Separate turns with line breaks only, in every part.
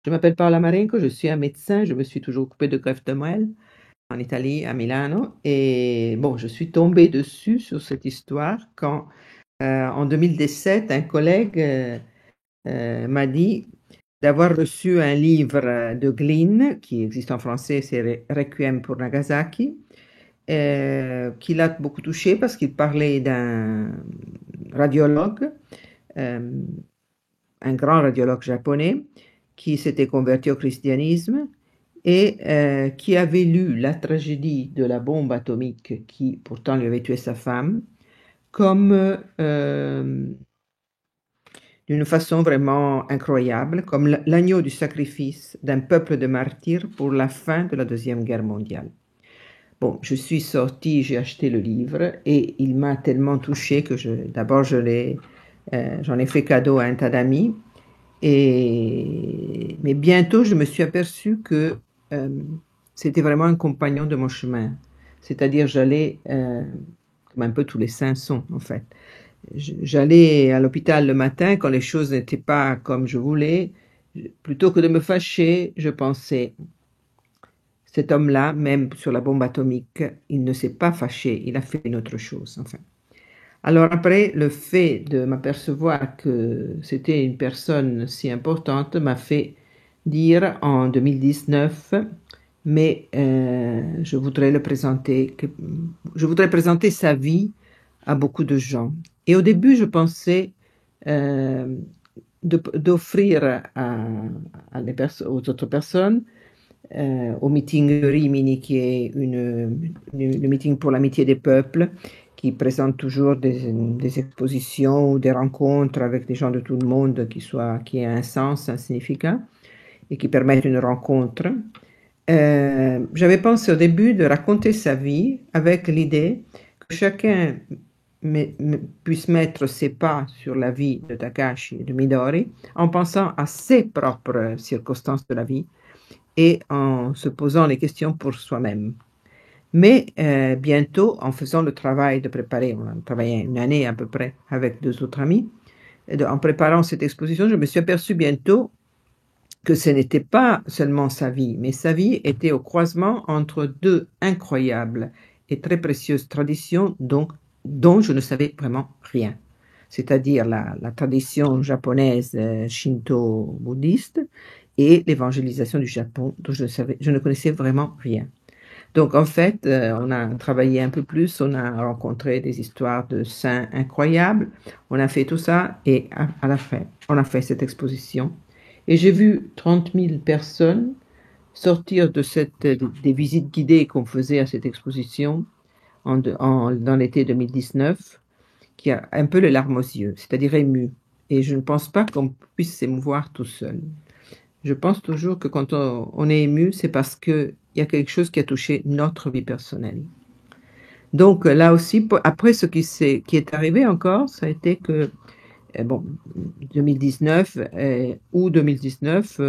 Je m'appelle Paola Marenco, je suis un médecin, je me suis toujours occupée de greffe de moelle en Italie, à Milano. Et bon, je suis tombée dessus sur cette histoire quand, en 2017, un collègue m'a dit d'avoir reçu un livre de Glynn, qui existe en français, c'est Requiem pour Nagasaki, qui l'a beaucoup touché parce qu'il parlait d'un radiologue, euh, un grand radiologue japonais, qui s'était converti au christianisme et qui avait lu la tragédie de la bombe atomique qui pourtant lui avait tué sa femme comme d'une façon vraiment incroyable, comme l'agneau du sacrifice d'un peuple de martyrs pour la fin de la Deuxième Guerre mondiale. Bon, je suis sortie, j'ai acheté le livre et il m'a tellement touchée que d'abord j'en ai fait cadeau à un tas d'amis. Mais bientôt, je me suis aperçue que euh, c'était vraiment un compagnon de mon chemin. C'est-à-dire, j'allais, comme un peu tous les saints sont, en fait. J'allais à l'hôpital le matin quand les choses n'étaient pas comme je voulais. Plutôt que de me fâcher, je pensais, cet homme-là, même sur la bombe atomique, il ne s'est pas fâché, il a fait une autre chose, enfin. Alors après, le fait de m'apercevoir que c'était une personne si importante m'a fait dire en 2019, mais je voudrais présenter sa vie à beaucoup de gens. Et au début, je pensais euh, d'offrir aux autres personnes, au meeting Rimini, qui est le meeting pour l'amitié des peuples, qui présente toujours des expositions ou des rencontres avec des gens de tout le monde qui aient un sens, un significat et qui permettent une rencontre. J'avais pensé au début de raconter sa vie avec l'idée que chacun puisse mettre ses pas sur la vie de Takashi et de Midori en pensant à ses propres circonstances de la vie et en se posant les questions pour soi-même. Mais bientôt, en faisant le travail de préparer, on a travaillé une année à peu près avec deux autres amis, en préparant cette exposition, je me suis aperçu bientôt que ce n'était pas seulement sa vie, mais sa vie était au croisement entre deux incroyables et très précieuses traditions dont je ne savais vraiment rien. C'est-à-dire la tradition japonaise shinto-bouddhiste et l'évangélisation du Japon, dont je ne connaissais vraiment rien. Donc, en fait, on a travaillé un peu plus, on a rencontré des histoires de saints incroyables, on a fait tout ça et à la fin, on a fait cette exposition. Et j'ai vu 30 000 personnes sortir des visites guidées qu'on faisait à cette exposition dans l'été 2019, qui a un peu les larmes aux yeux, c'est-à-dire ému. Et je ne pense pas qu'on puisse s'émouvoir tout seul. Je pense toujours que quand on est ému, c'est parce qu'il y a quelque chose qui a touché notre vie personnelle. Donc là aussi, après ce qui est arrivé encore, ça a été que, bon, 2019, août 2019,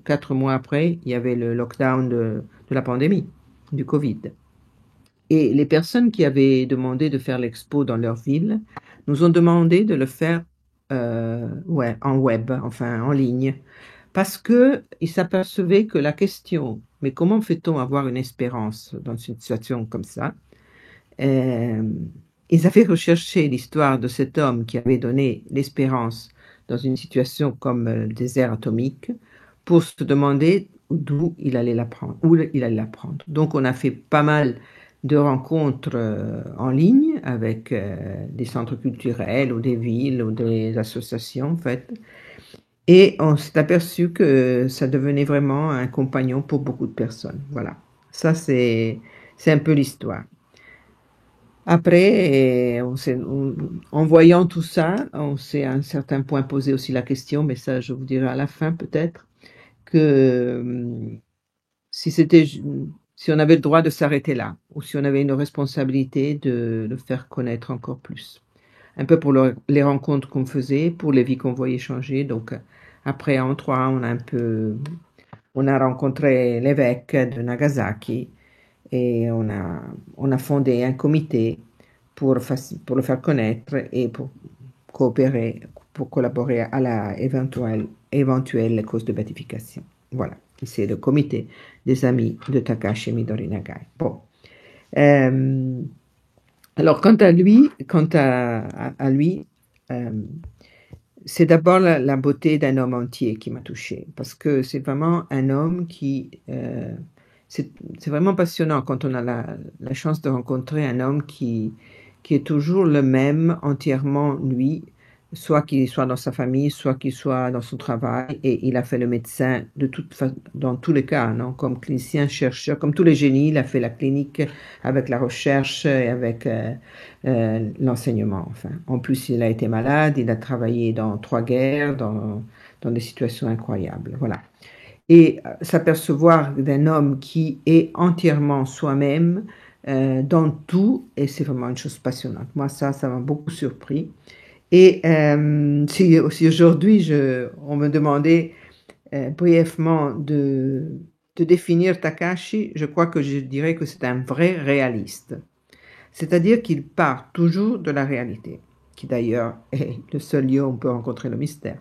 4 mois après, il y avait le lockdown de la pandémie, du Covid. Et les personnes qui avaient demandé de faire l'expo dans leur ville nous ont demandé de le faire ouais, en web, enfin en ligne, parce qu'ils s'apercevaient que la question, mais comment fait-on avoir une espérance dans une situation comme ça? euh, Ils avaient recherché l'histoire de cet homme qui avait donné l'espérance dans une situation comme le désert atomique pour se demander d'où il allait l'apprendre, où il allait l'apprendre. Donc on a fait pas mal de rencontres en ligne avec des centres culturels ou des villes ou des associations en fait. Et on s'est aperçu que ça devenait vraiment un compagnon pour beaucoup de personnes. Voilà. Ça, c'est un peu l'histoire. Après, en voyant tout ça, on s'est à un certain point posé aussi la question, mais ça, je vous dirai à la fin peut-être, que si si on avait le droit de s'arrêter là, ou si on avait une responsabilité de le faire connaître encore plus. Un peu pour les rencontres qu'on faisait, pour les vies qu'on voyait changer. Donc, après, en 3, on a rencontré l'évêque de Nagasaki et on a fondé un comité pour le faire connaître et pour coopérer, pour collaborer à la éventuelle éventuelles causes de béatification. Voilà, c'est le comité des amis de Takashi Midori Nagai. Bon. Alors, quant à lui, c'est d'abord la beauté d'un homme entier qui m'a touchée, parce que c'est vraiment un homme qui... c'est vraiment passionnant quand on a la chance de rencontrer un homme qui est toujours le même, entièrement lui, soit qu'il soit dans sa famille, soit qu'il soit dans son travail, et il a fait le médecin dans tous les cas, non? Comme clinicien, chercheur, comme tous les génies, il a fait la clinique avec la recherche et avec l'enseignement. Enfin, en plus, il a été malade, il a travaillé dans 3 guerres, dans des situations incroyables. Voilà. Et s'apercevoir d'un homme qui est entièrement soi-même dans tout, et c'est vraiment une chose passionnante. Moi, ça m'a beaucoup surpris. Et si aujourd'hui, on me demandait brièvement de définir Takashi, je crois que je dirais que c'est un vrai réaliste. C'est-à-dire qu'il part toujours de la réalité, qui d'ailleurs est le seul lieu où on peut rencontrer le mystère.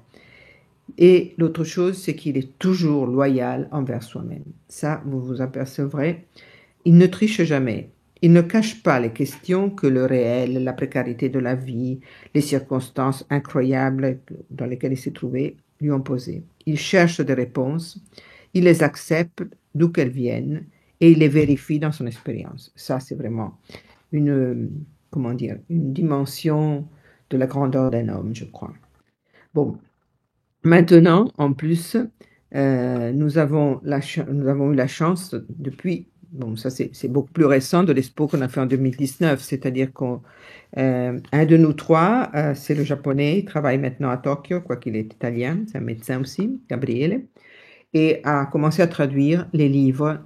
Et l'autre chose, c'est qu'il est toujours loyal envers soi-même. Ça, vous vous apercevrez, il ne triche jamais. Il ne cache pas les questions que le réel, la précarité de la vie, les circonstances incroyables dans lesquelles il s'est trouvé lui ont posées. Il cherche des réponses, il les accepte d'où qu'elles viennent et il les vérifie dans son expérience. Ça, c'est vraiment une dimension de la grandeur d'un homme, je crois. Bon, maintenant, en plus, nous avons eu la chance depuis, bon, ça c'est beaucoup plus récent, de l'expo qu'on a fait en 2019, c'est-à-dire qu'un de nous trois, c'est le japonais, il travaille maintenant à Tokyo, quoiqu'il est italien, c'est un médecin aussi, Gabriele, et a commencé à traduire les livres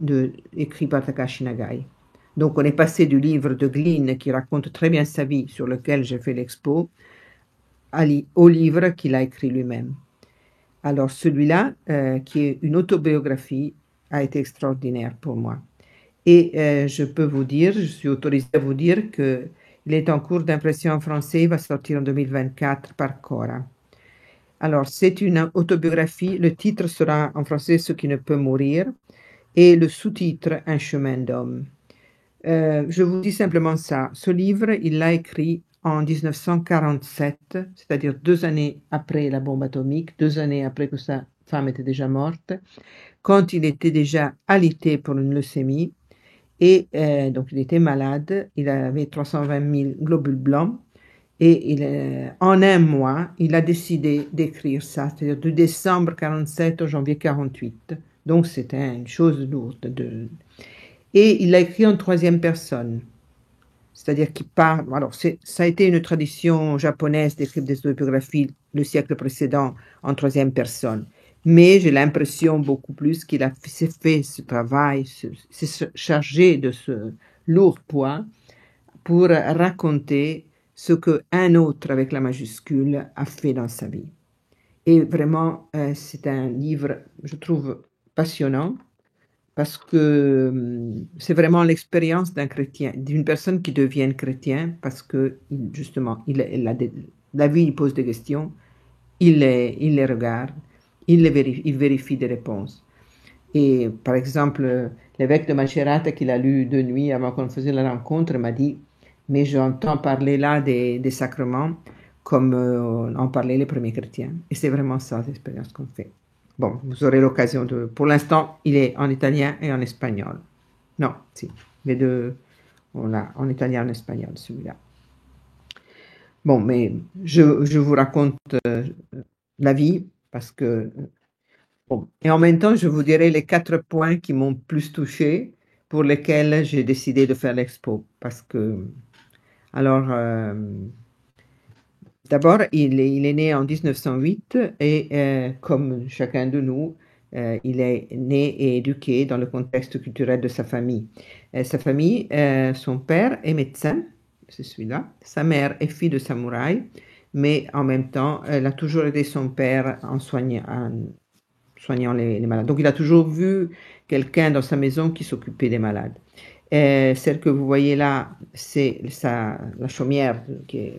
écrits par Takashi Nagai. Donc on est passé du livre de Glynn, qui raconte très bien sa vie, sur lequel j'ai fait l'expo, au livre qu'il a écrit lui-même. Alors celui-là, qui est une autobiographie, a été extraordinaire pour moi. Et je peux vous dire, je suis autorisée à vous dire qu'il est en cours d'impression en français, il va sortir en 2024 par Cora. Alors c'est une autobiographie, le titre sera en français « Ce qui ne peut mourir » et le sous-titre « Un chemin d'homme ». Je vous dis simplement ça, ce livre, il l'a écrit en 1947, c'est-à-dire 2 années après la bombe atomique, 2 années après que sa femme était déjà morte, quand il était déjà alité pour une leucémie, et donc il était malade, il avait 320 000 globules blancs, et en un mois, il a décidé d'écrire ça, c'est-à-dire de décembre 47 au janvier 48. Donc c'était une chose lourde. Et il l'a écrit en 3e personne. C'est-à-dire qu'il parle. Alors, ça a été une tradition japonaise d'écrire des autobiographies le siècle précédent en 3e personne. Mais j'ai l'impression beaucoup plus qu'il a fait ce travail, s'est chargé de ce lourd poids pour raconter ce qu'un autre, avec la majuscule, a fait dans sa vie. Et vraiment, c'est un livre, je trouve, passionnant, parce que c'est vraiment l'expérience d'un chrétien, d'une personne qui devient chrétien, parce que justement, la vie il pose des questions, il les regarde, il vérifie des réponses. Et par exemple, l'évêque de Macerata qu'il a lu de nuit avant qu'on faisait la rencontre m'a dit « Mais j'entends parler là des sacrements comme en parlaient les premiers chrétiens. » Et c'est vraiment ça l'expérience qu'on fait. Bon, vous aurez l'occasion de... Pour l'instant, il est en italien et en espagnol. Non, si, les deux, on l'a en italien et en espagnol, celui-là. Bon, mais je vous raconte la vie, parce que... Bon. Et en même temps, je vous dirai les 4 points qui m'ont plus touché, pour lesquels j'ai décidé de faire l'expo. Parce que... Alors... D'abord, il est né en 1908 et comme chacun de nous, il est né et éduqué dans le contexte culturel de sa famille. Sa famille, son père est médecin, c'est celui-là. Sa mère est fille de samouraï, mais en même temps, elle a toujours aidé son père en soignant les malades. Donc, il a toujours vu quelqu'un dans sa maison qui s'occupait des malades. Celle que vous voyez là, c'est la chaumière qui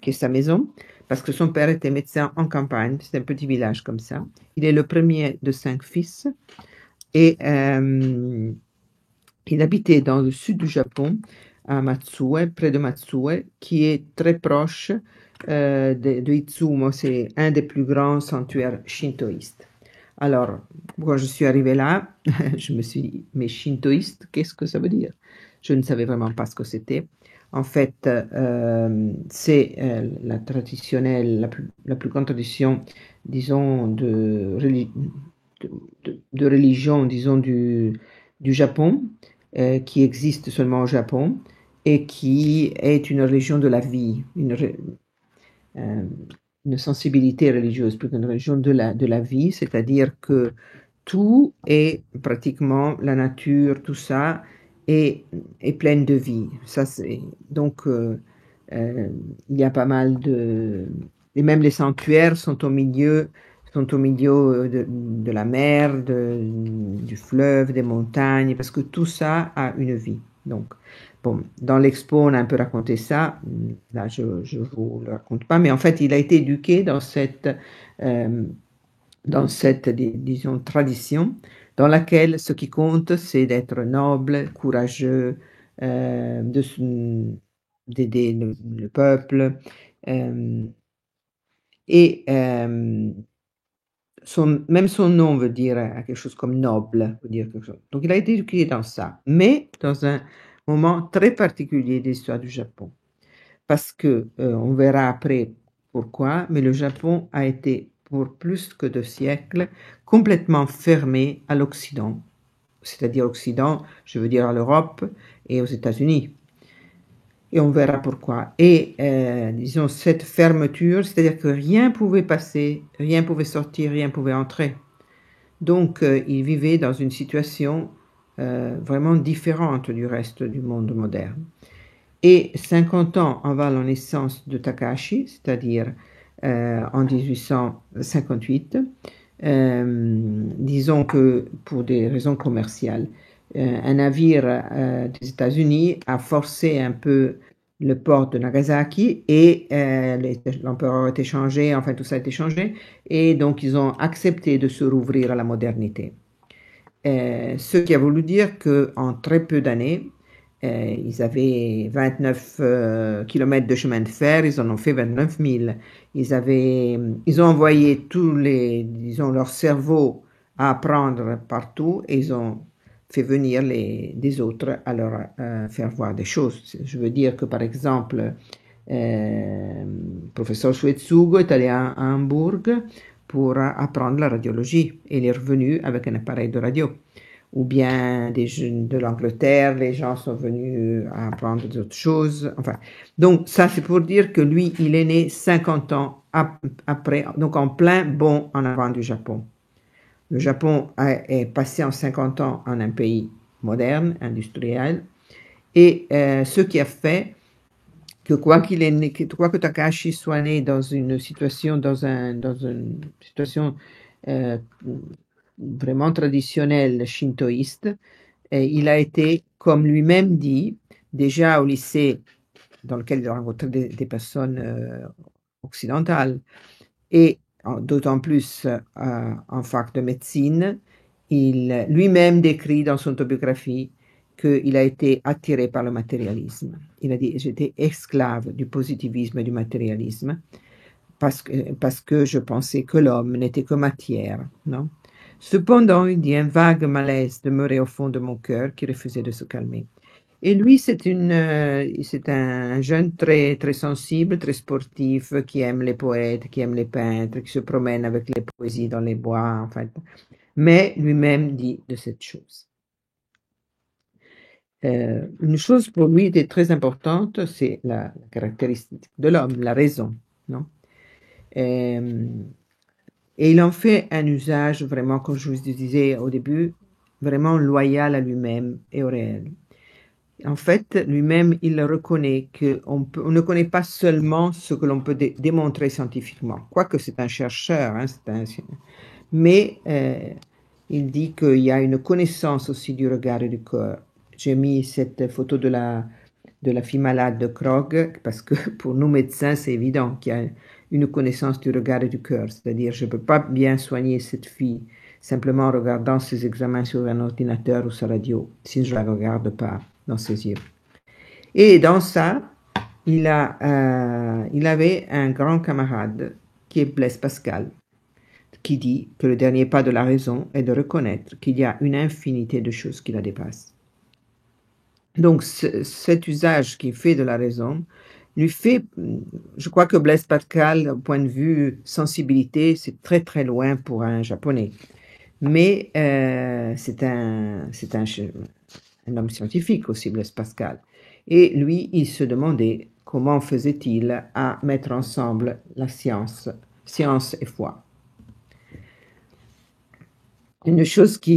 est sa maison. parce que son père était médecin en campagne, c'est un petit village comme ça. Il est le premier de 5 fils et il habitait dans le sud du Japon, à Matsue, près de Matsue, qui est très proche de Itsumo, c'est un des plus grands sanctuaires shintoïstes. Alors, quand je suis arrivée là, je me suis dit, mais shintoïste, qu'est-ce que ça veut dire? Je ne savais vraiment pas ce que c'était. En fait, c'est la traditionnelle, la plus grande tradition, disons, de religion, disons, du Japon, qui existe seulement au Japon et qui est une religion de la vie, euh, une sensibilité religieuse, plus qu'une religion de la vie, c'est-à-dire que tout est pratiquement la nature, tout ça est pleine de vie. Ça, donc, il y a pas mal de... Et même les sanctuaires sont au milieu de la mer, du fleuve, des montagnes, parce que tout ça a une vie. Donc, bon, dans l'expo, on a un peu raconté ça. Là, je ne vous le raconte pas, mais en fait, il a été éduqué dans cette, disons, tradition dans laquelle ce qui compte, c'est d'être noble, courageux, d'aider le peuple. Et même son nom veut dire quelque chose comme noble. Veut dire quelque chose. Donc il a été éduqué dans ça, mais dans un moment très particulier de l'histoire du Japon. Parce que, on verra après pourquoi, mais le Japon a été pour plus que 2 siècles complètement fermé à l'Occident. C'est-à-dire l'Occident, je veux dire à l'Europe et aux États-Unis. Et on verra pourquoi. Et disons, cette fermeture, c'est-à-dire que rien pouvait passer, rien pouvait sortir, rien pouvait entrer. Donc, il vivait dans une situation vraiment différente du reste du monde moderne. Et 50 ans avant la naissance de Takahashi, c'est-à-dire en 1858, disons que pour des raisons commerciales, un navire des États-Unis a forcé un peu le port de Nagasaki et l'empereur a été changé, enfin tout ça a été changé, et donc ils ont accepté de se rouvrir à la modernité. Ce qui a voulu dire qu'en très peu d'années, ils avaient 29 kilomètres de chemin de fer, ils en ont fait 29 000. Ils ont envoyé disons, leur cerveau à apprendre partout et ils ont fait venir des autres à leur faire voir des choses. Je veux dire que, par exemple, le professeur Suetsugo est allé à Hambourg pour apprendre la radiologie et il est revenu avec un appareil de radio. Ou bien des jeunes de l'Angleterre, les gens sont venus apprendre d'autres choses. Enfin, donc ça c'est pour dire que lui, il est né 50 ans après, donc en plein bond en avant du Japon. Le Japon est passé en 50 ans en un pays moderne, industriel, et ce qui a fait que quoi que Takahashi soit né dans une situation, dans une situation vraiment traditionnelle shintoïste, il a été, comme lui-même dit, déjà au lycée dans lequel il a rencontré des personnes occidentales, et d'autant plus en fac de médecine, il lui-même décrit dans son autobiographie qu'il a été attiré par le matérialisme. Il a dit, j'étais esclave du positivisme et du matérialisme parce que je pensais que l'homme n'était que matière, non? Cependant, il dit, un vague malaise demeurait au fond de mon cœur qui refusait de se calmer. Et lui, c'est un jeune très, très sensible, très sportif, qui aime les poètes, qui aime les peintres, qui se promène avec les poésies dans les bois, en fait. Mais lui-même dit de cette chose. Une chose pour lui était très importante, c'est la caractéristique de l'homme, la raison, non? Et il en fait un usage vraiment, comme je vous disais au début, vraiment loyal à lui-même et au réel. En fait, lui-même, il reconnaît qu'on ne connaît pas seulement ce que l'on peut démontrer scientifiquement, quoique c'est un chercheur, hein, mais il dit qu'il y a une connaissance aussi du regard et du corps. J'ai mis cette photo de la fille malade de Krog, parce que pour nous médecins, c'est évident qu'il y a une connaissance du regard et du cœur. C'est-à-dire, je ne peux pas bien soigner cette fille simplement en regardant ses examens sur un ordinateur ou sa radio, si je ne la regarde pas dans ses yeux. Et dans ça, il avait un grand camarade qui est Blaise Pascal, qui dit que le dernier pas de la raison est de reconnaître qu'il y a une infinité de choses qui la dépassent. Donc, cet usage qu'il fait de la raison lui fait, je crois que Blaise Pascal, au point de vue sensibilité, c'est très très loin pour un japonais. Mais c'est un homme scientifique aussi, Blaise Pascal. Et lui, il se demandait comment faisait-il à mettre ensemble la science et foi. Une chose que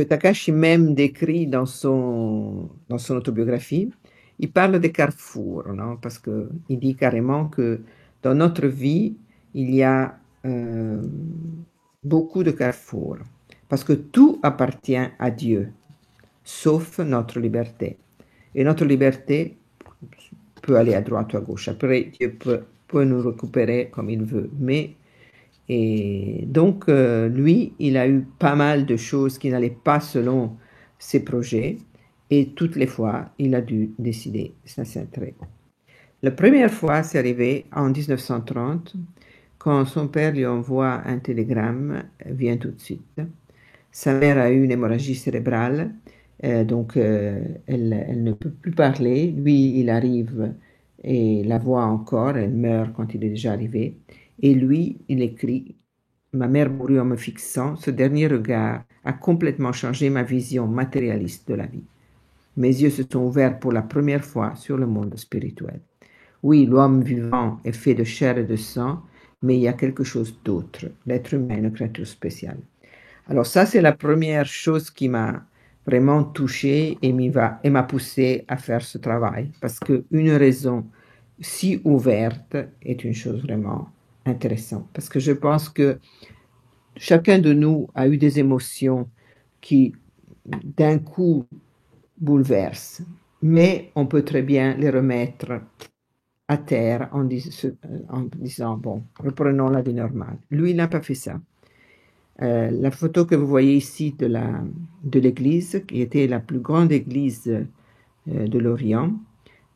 Takashi même décrit dans son autobiographie, il parle des carrefours, non? Parce qu'il dit carrément que dans notre vie, il y a beaucoup de carrefours, parce que tout appartient à Dieu, sauf notre liberté. Et notre liberté peut aller à droite ou à gauche. Après, Dieu peut nous récupérer comme il veut, mais et donc, lui, il a eu pas mal de choses qui n'allaient pas selon ses projets. Et toutes les fois, il a dû décider. Ça, c'est très bon. La première fois, c'est arrivé en 1930, quand son père lui envoie un télégramme, vient tout de suite. Sa mère a eu une hémorragie cérébrale, donc elle ne peut plus parler. Lui, il arrive et la voit encore, elle meurt quand il est déjà arrivé. Et lui, il écrit « Ma mère mourut en me fixant, ce dernier regard a complètement changé ma vision matérialiste de la vie. Mes yeux se sont ouverts pour la première fois sur le monde spirituel. Oui, l'homme vivant est fait de chair et de sang, mais il y a quelque chose d'autre. L'être humain est une créature spéciale. » Alors ça, c'est la première chose qui m'a vraiment touché et m'a poussé à faire ce travail, parce qu'une raison si ouverte est une chose vraiment intéressante, parce que je pense que chacun de nous a eu des émotions qui d'un coup bouleversent, mais on peut très bien les remettre à terre en disant bon, reprenons la vie normale. Lui, il n'a pas fait ça. La photo que vous voyez ici de l'église, qui était la plus grande église de l'Orient,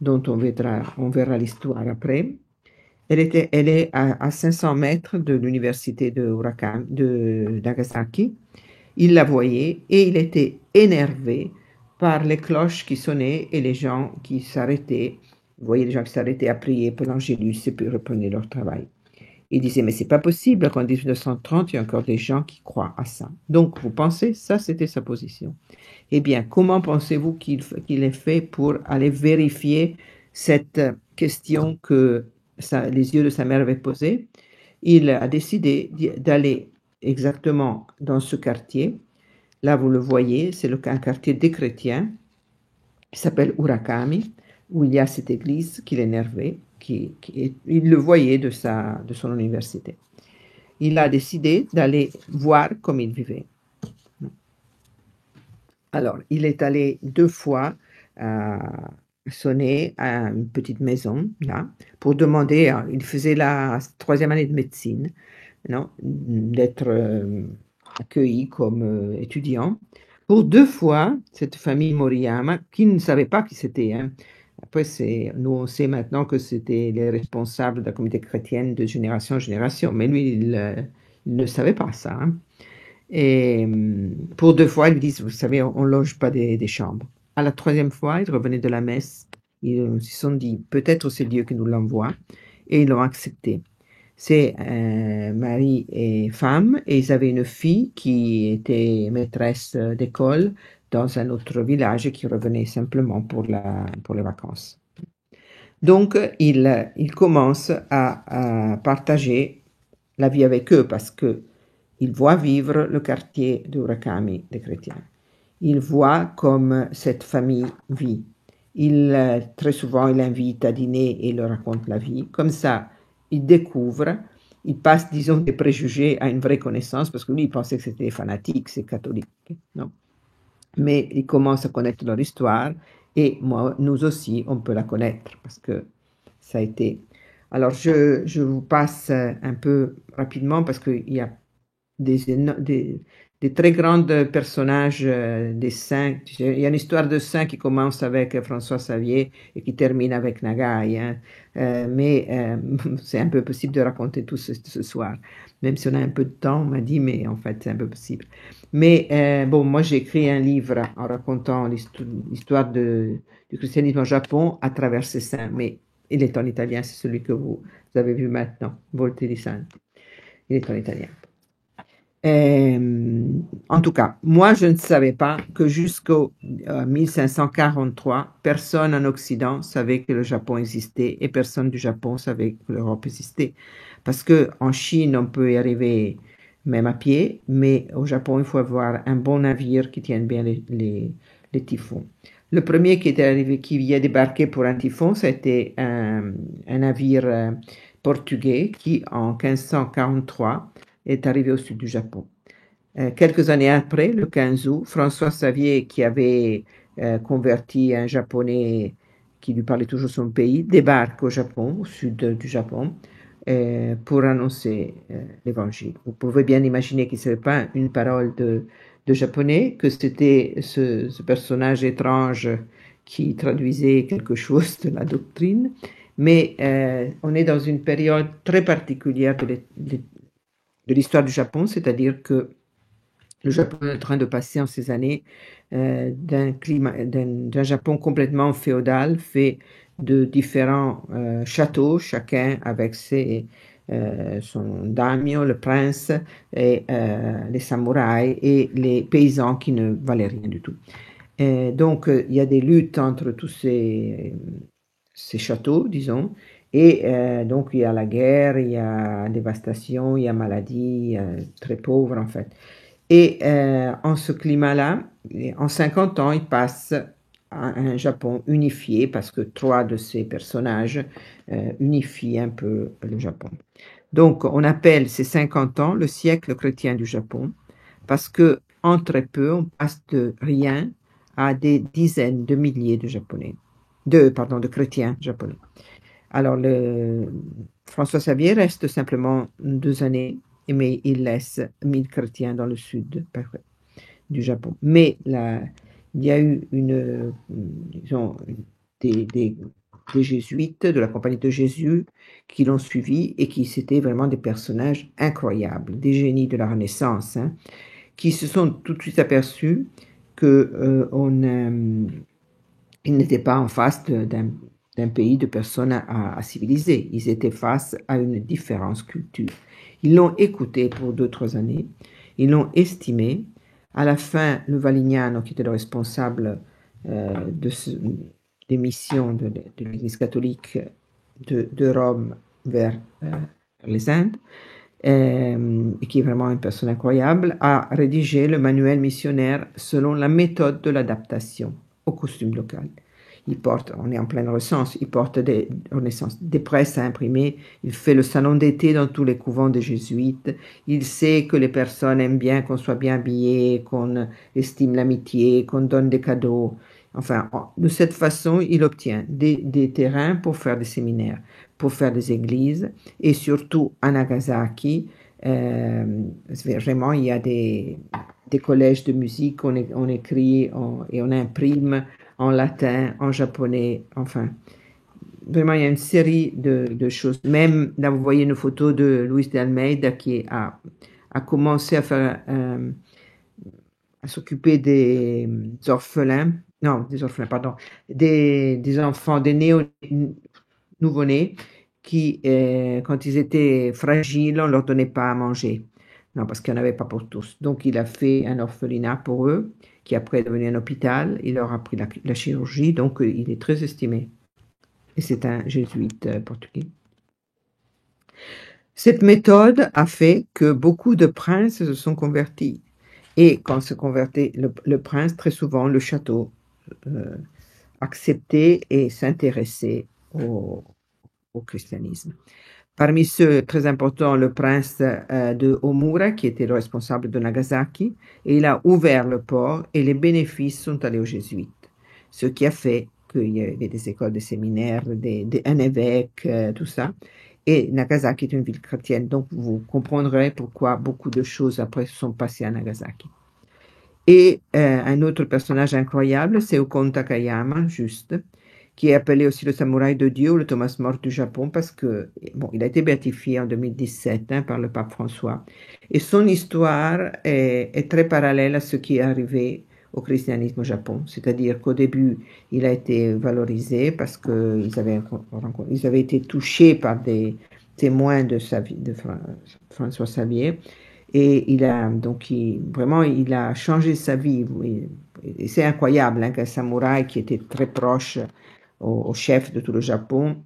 dont on verra l'histoire après, elle est à 500 mètres de l'université de Nagasaki. Il la voyait et il était énervé par les cloches qui sonnaient et les gens qui s'arrêtaient. Vous voyez les gens qui s'arrêtaient à prier pour l'Angélus et puis reprenaient leur travail. Il disait, mais c'est pas possible qu'en 1930, il y a encore des gens qui croient à ça. Donc, vous pensez, ça c'était sa position. Eh bien, comment pensez-vous qu'il ait fait pour aller vérifier cette question que les yeux de sa mère avaient posée? Il a décidé d'aller exactement dans ce quartier. Là, vous le voyez, c'est un quartier des chrétiens qui s'appelle Urakami, où il y a cette église qui l'énervait. Il le voyait de son université. Il a décidé d'aller voir comment il vivait. Alors, il est allé 2 fois sonner à une petite maison, là, pour demander, il faisait la 3e année de médecine, non, d'être accueilli comme étudiant. Pour 2 fois, cette famille Moriyama, qui ne savait pas qui c'était, hein. Après, nous, on sait maintenant que c'était les responsables de la communauté chrétienne de génération en génération, mais lui, il ne savait pas ça. Hein. Et pour 2 fois, ils disent, vous savez, on ne loge pas des chambres. À la 3e fois, ils revenaient de la messe, ils se sont dit, peut-être c'est Dieu qui nous l'envoie, et ils l'ont accepté. C'est mari et femme, et ils avaient une fille qui était maîtresse d'école dans un autre village et qui revenait simplement pour les vacances. Donc, il commence à partager la vie avec eux parce que il voit vivre le quartier de Urakami des chrétiens. Il voit comme cette famille vit. Très souvent, il invite à dîner et il leur raconte la vie. Comme ça, il découvre, il passe, disons, des préjugés à une vraie connaissance, parce que lui, il pensait que c'était fanatique, c'est catholique. Non. Mais il commence à connaître leur histoire, et nous aussi, on peut la connaître, parce que ça a été. Alors, je vous passe un peu rapidement parce qu'il y a des très grands personnages des saints. Tu sais, il y a une histoire de saint qui commence avec François Xavier et qui termine avec Nagai, hein. Mais c'est un peu possible de raconter tout ce soir. Même si on a un peu de temps, on m'a dit, mais en fait, c'est un peu possible. Mais bon, moi, j'ai écrit un livre en racontant l'histoire du christianisme au Japon à travers ces saints. Mais il est en italien, c'est celui que vous avez vu maintenant, Volte di Santi. Il est en italien. En tout cas, moi, je ne savais pas que jusqu'au 1543, personne en Occident savait que le Japon existait et personne du Japon savait que l'Europe existait. Parce que en Chine, on peut y arriver même à pied, mais au Japon, il faut avoir un bon navire qui tienne bien les typhons. Le premier qui était arrivé, qui y a débarqué pour un typhon, c'était un navire portugais qui, en 1543, est arrivé au sud du Japon. Quelques années après, le 15 août, François Xavier, qui avait converti un Japonais qui lui parlait toujours son pays, débarque au Japon, au sud du Japon, pour annoncer l'évangile. Vous pouvez bien imaginer que ce n'est pas une parole de japonais, que c'était ce personnage étrange qui traduisait quelque chose de la doctrine, mais on est dans une période très particulière de l'histoire du Japon, c'est-à-dire que le Japon est en train de passer en ces années d'un Japon complètement féodal, fait de différents châteaux, chacun avec son daimyo, le prince, et les samouraïs et les paysans qui ne valaient rien du tout. Donc, il y a des luttes entre tous ces châteaux, disons, et donc il y a la guerre, il y a dévastation, il y a maladie, très pauvre en fait. Et en ce climat-là, en 50 ans, il passe à un Japon unifié parce que trois de ces personnages unifient un peu le Japon. Donc, on appelle ces 50 ans le siècle chrétien du Japon parce que en très peu, on passe de rien à des dizaines de milliers de Japonais, de chrétiens japonais. Alors, François Xavier reste simplement 2 années, mais il laisse 1000 chrétiens dans le sud du Japon. Mais il y a eu disons, des jésuites de la Compagnie de Jésus qui l'ont suivi et qui c'était vraiment des personnages incroyables, des génies de la Renaissance, hein, qui se sont tout de suite aperçus que ils n'étaient pas en face d'un pays de personnes à civiliser. Ils étaient face à une différence culture. Ils l'ont écouté pour 2-3 années. Ils l'ont estimé. À la fin, le Valignano, qui était le responsable des missions de l'Église catholique de Rome vers les Indes, et qui est vraiment une personne incroyable, a rédigé le manuel missionnaire selon la méthode de l'adaptation au costume local. On est en pleine Renaissance, il porte des presses à imprimer, il fait le salon d'été dans tous les couvents des jésuites, il sait que les personnes aiment bien qu'on soit bien habillé, qu'on estime l'amitié, qu'on donne des cadeaux. Enfin, de cette façon, il obtient des terrains pour faire des séminaires, pour faire des églises, et surtout à Nagasaki, vraiment, il y a des collèges de musique, on écrit et on imprime en latin, en japonais, enfin, vraiment, il y a une série de choses. Même, là, vous voyez une photo de Luis de Almeida qui a commencé à s'occuper des orphelins, non, des orphelins, pardon, des enfants, des nouveau-nés qui, quand ils étaient fragiles, on leur donnait pas à manger. Non, parce qu'il n'y en avait pas pour tous. Donc, il a fait un orphelinat pour eux, qui après est devenu un hôpital. Il leur a appris la chirurgie, donc il est très estimé. Et c'est un jésuite portugais. Cette méthode a fait que beaucoup de princes se sont convertis. Et quand se convertait le prince, très souvent, le château acceptait et s'intéressait au christianisme. Parmi ceux très importants, le prince de Omura, qui était le responsable de Nagasaki, et il a ouvert le port et les bénéfices sont allés aux jésuites. Ce qui a fait qu'il y avait des écoles, des séminaires, un évêque, tout ça. Et Nagasaki est une ville chrétienne, donc vous comprendrez pourquoi beaucoup de choses après se sont passées à Nagasaki. Et un autre personnage incroyable, c'est Okon Takayama, juste, qui est appelé aussi le samouraï de Dieu, le Thomas More du Japon, parce que, bon, il a été béatifié en 2017 par le pape François. Et son histoire est très parallèle à ce qui est arrivé au christianisme au Japon. C'est-à-dire qu'au début, il a été valorisé parce qu'ils avaient été touchés par des témoins de François Xavier. Et vraiment, il a changé sa vie. Et c'est incroyable hein, qu'un samouraï qui était très proche au chef de tout le Japon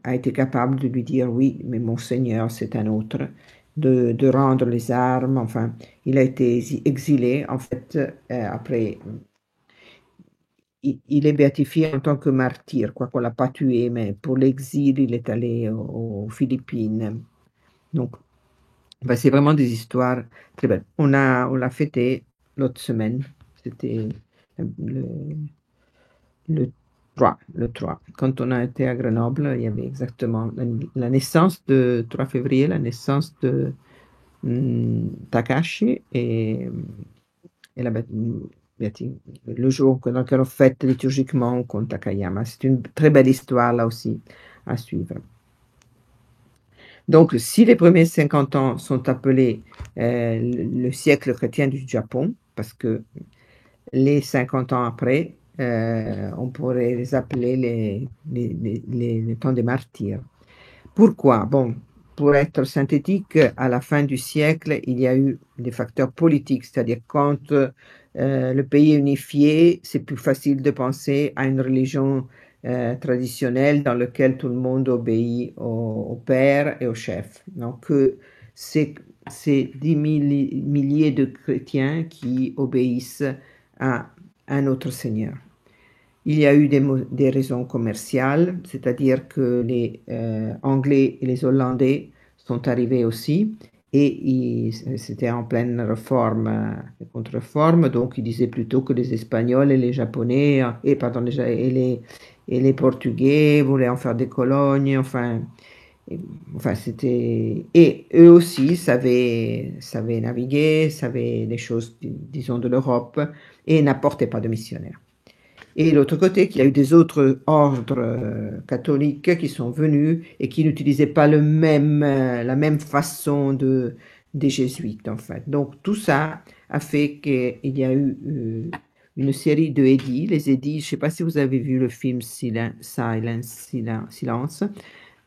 a été capable de lui dire oui, mais mon seigneur, c'est un autre, de rendre les armes. Enfin, il a été exilé. En fait, après, il est béatifié en tant que martyr, quoi qu'on l'a pas tué, mais pour l'exil, il est allé aux Philippines. Donc, ben, c'est vraiment des histoires très belles. On l'a fêté l'autre semaine. C'était le, le 3, le 3. Quand on a été à Grenoble, il y avait exactement la naissance de 3 février, la naissance de Takashi et le jour dans lequel on fête liturgiquement contre Takayama. C'est une très belle histoire là aussi à suivre. Donc, si les premiers 50 ans sont appelés le siècle chrétien du Japon, parce que les 50 ans après, on pourrait les appeler les temps des martyrs. Pourquoi? Bon, pour être synthétique, à la fin du siècle, il y a eu des facteurs politiques, c'est-à-dire quand le pays est unifié, c'est plus facile de penser à une religion traditionnelle dans laquelle tout le monde obéit au père et au chef. Donc, c'est 10 milliers de chrétiens qui obéissent à un autre seigneur. Il y a eu des raisons commerciales, c'est-à-dire que les Anglais et les Hollandais sont arrivés aussi et c'était en pleine réforme, contre-réforme, donc ils disaient plutôt que les Espagnols et les Japonais, et les Portugais voulaient en faire des colonies, enfin c'était... Et eux aussi savaient naviguer, savaient les choses, disons, de l'Europe et n'apportaient pas de missionnaires. Et l'autre côté, qu'il y a eu des autres ordres catholiques qui sont venus et qui n'utilisaient pas la même façon des jésuites, en fait. Donc, tout ça a fait qu'il y a eu une série de édits. Les édits, je ne sais pas si vous avez vu le film Silence.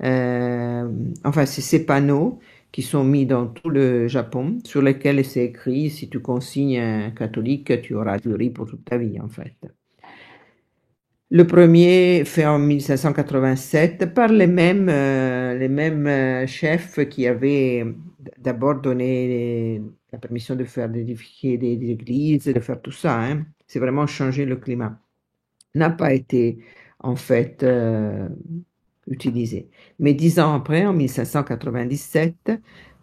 Enfin, c'est ces panneaux qui sont mis dans tout le Japon, sur lesquels c'est écrit, si tu consignes un catholique, tu auras du riz pour toute ta vie, en fait. Le premier fait en 1587 par les mêmes chefs qui avaient d'abord donné la permission de faire d'édifier des églises, de faire tout ça. Hein. C'est vraiment changer le climat. N'a pas été en fait utilisé. Mais 10 ans après, en 1597,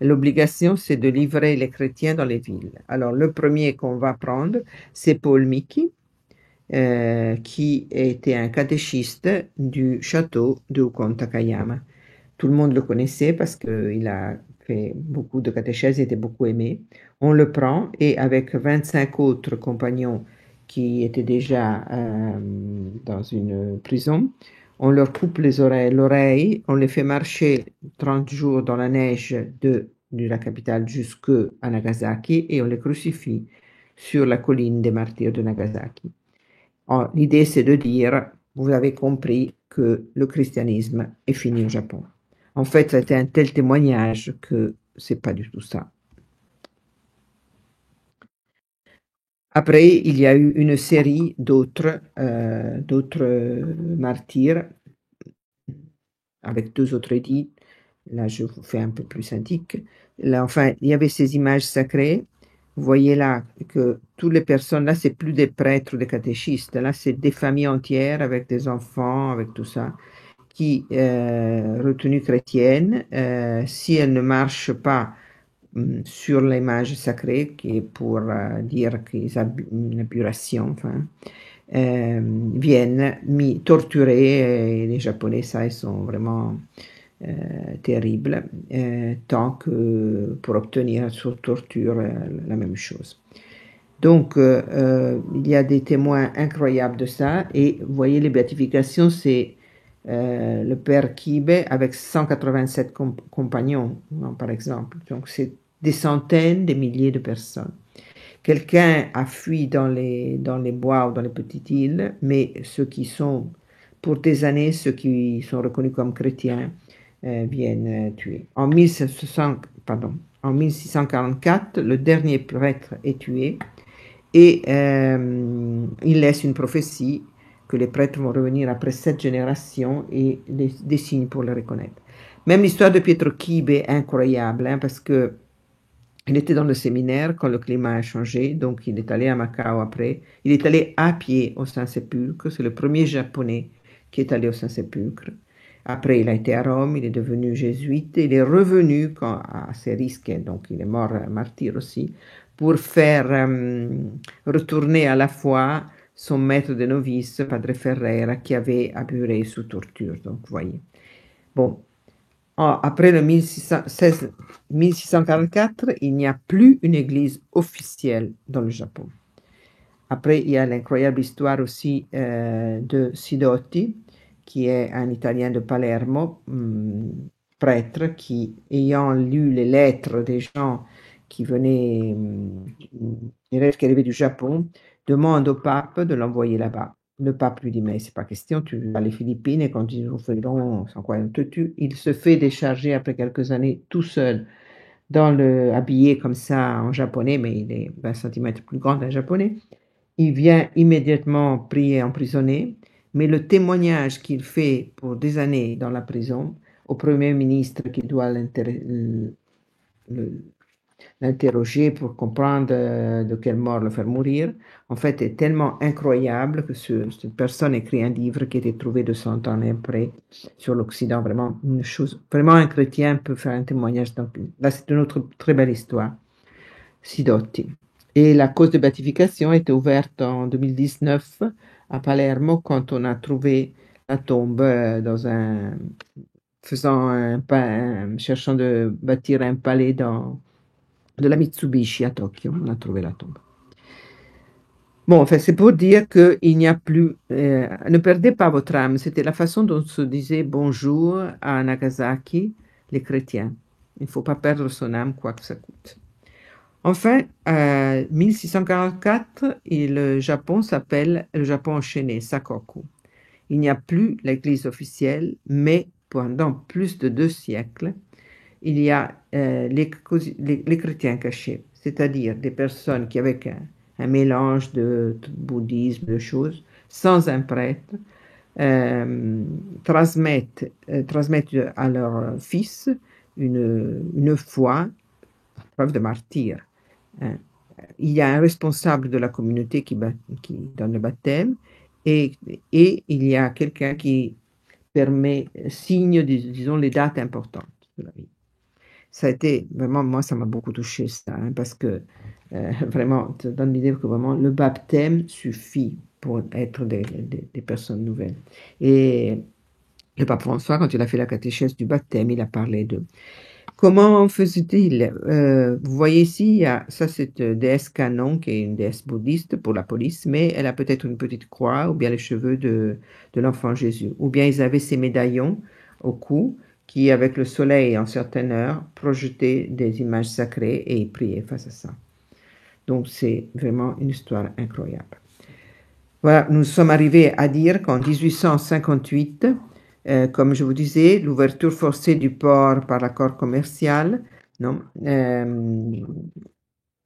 l'obligation c'est de livrer les chrétiens dans les villes. Alors le premier qu'on va prendre, c'est Paul Miki. Qui était un catéchiste du château de Ukon Takayama. Tout le monde le connaissait parce qu'il a fait beaucoup de catéchèses, il était beaucoup aimé. On le prend et avec 25 autres compagnons qui étaient déjà dans une prison, on leur coupe l'oreille, on les fait marcher 30 jours dans la neige de la capitale jusqu'à Nagasaki et on les crucifie sur la colline des martyrs de Nagasaki. L'idée, c'est de dire, vous avez compris que le christianisme est fini au Japon. En fait, ça a été un tel témoignage que c'est pas du tout ça. Après, il y a eu une série d'autres martyrs avec 2 autres édits. Là, je vous fais un peu plus synthique. Là, enfin, il y avait ces images sacrées. Vous voyez là que toutes les personnes, là, c'est plus des prêtres ou des catéchistes. Là, c'est des familles entières avec des enfants, avec tout ça, qui, retenues chrétiennes, si elles ne marchent pas sur l'image sacrée, qui est pour dire qu'ils ont une aburation, enfin, viennent torturés, et les Japonais, ça, ils sont vraiment terribles, tant que pour obtenir sur torture la même chose. Donc, il y a des témoins incroyables de ça, et vous voyez, les béatifications, c'est le père Kibe avec 187 compagnons, non, par exemple. Donc, c'est des centaines, des milliers de personnes. Quelqu'un a fui dans les bois ou dans les petites îles, mais ceux qui sont, pour des années, ceux qui sont reconnus comme chrétiens viennent tuer. En 1644, le dernier prêtre est tué et il laisse une prophétie que les prêtres vont revenir après 7 générations et des signes pour le reconnaître. Même l'histoire de Pietro Kibe est incroyable, hein, parce que il était dans le séminaire quand le climat a changé, donc il est allé à Macao après. Il est allé à pied au Saint-Sépulcre, c'est le premier japonais qui est allé au Saint-Sépulcre. Après, il a été à Rome, il est devenu jésuite, il est revenu à ses risques, donc il est mort martyr aussi, pour faire retourner à la foi son maître de novice, Padre Ferreira, qui avait apuré sous torture. Donc, vous voyez. Bon, après le 1644, il n'y a plus une église officielle dans le Japon. Après, il y a l'incroyable histoire aussi de Sidotti, qui est un Italien de Palermo, prêtre, qui, ayant lu les lettres des gens qui venaient, les lettres qui arrivaient du Japon, demande au pape de l'envoyer là-bas. Le pape lui dit, mais c'est pas question, tu vas les Philippines et quand ils ont sans quoi on te tue. Il se fait décharger après quelques années tout seul, habillé comme ça en japonais, mais il est 20 cm plus grand qu'un japonais. Il vient immédiatement prier emprisonné, mais le témoignage qu'il fait pour des années dans la prison au Premier ministre qui doit l'interroger pour comprendre de quelle mort le faire mourir, en fait, est tellement incroyable que cette personne écrit un livre qui a été trouvé 200 ans après sur l'Occident. Vraiment, une chose, vraiment un chrétien peut faire un témoignage. Donc, là, c'est une autre très belle histoire. Sidotti. Et la cause de béatification était ouverte en 2019 à Palermo quand on a trouvé la tombe cherchant de bâtir un palais de la Mitsubishi à Tokyo. On a trouvé la tombe. Bon, enfin, c'est pour dire qu'il n'y a plus... ne perdez pas votre âme. C'était la façon dont se disait bonjour à Nagasaki, les chrétiens. Il ne faut pas perdre son âme, quoi que ça coûte. Enfin, 1644, le Japon s'appelle le Japon enchaîné, Sakoku. Il n'y a plus l'église officielle, mais pendant plus de 2 siècles, il y a les chrétiens cachés, c'est-à-dire des personnes qui, avec un mélange de bouddhisme, de choses, sans un prêtre, transmettent à leurs fils une foi, preuve de martyr. Il y a un responsable de la communauté qui donne le baptême et il y a quelqu'un qui signe, disons, les dates importantes de la vie. Ça a été, vraiment, moi, ça m'a beaucoup touché, ça, hein, parce que vraiment, ça donne l'idée que vraiment le baptême suffit pour être des personnes nouvelles. Et le pape François, quand il a fait la catéchèse du baptême, il a parlé de comment faisait-il? Vous voyez ici, ça c'est déesse Canon, qui est une déesse bouddhiste pour la police, mais elle a peut-être une petite croix ou bien les cheveux de l'enfant Jésus. Ou bien ils avaient ces médaillons au cou qui, avec le soleil en certaines heures, projetaient des images sacrées et ils priaient face à ça. Donc c'est vraiment une histoire incroyable. Voilà, nous sommes arrivés à dire qu'en 1858, comme je vous disais, l'ouverture forcée du port par l'accord commercial, non,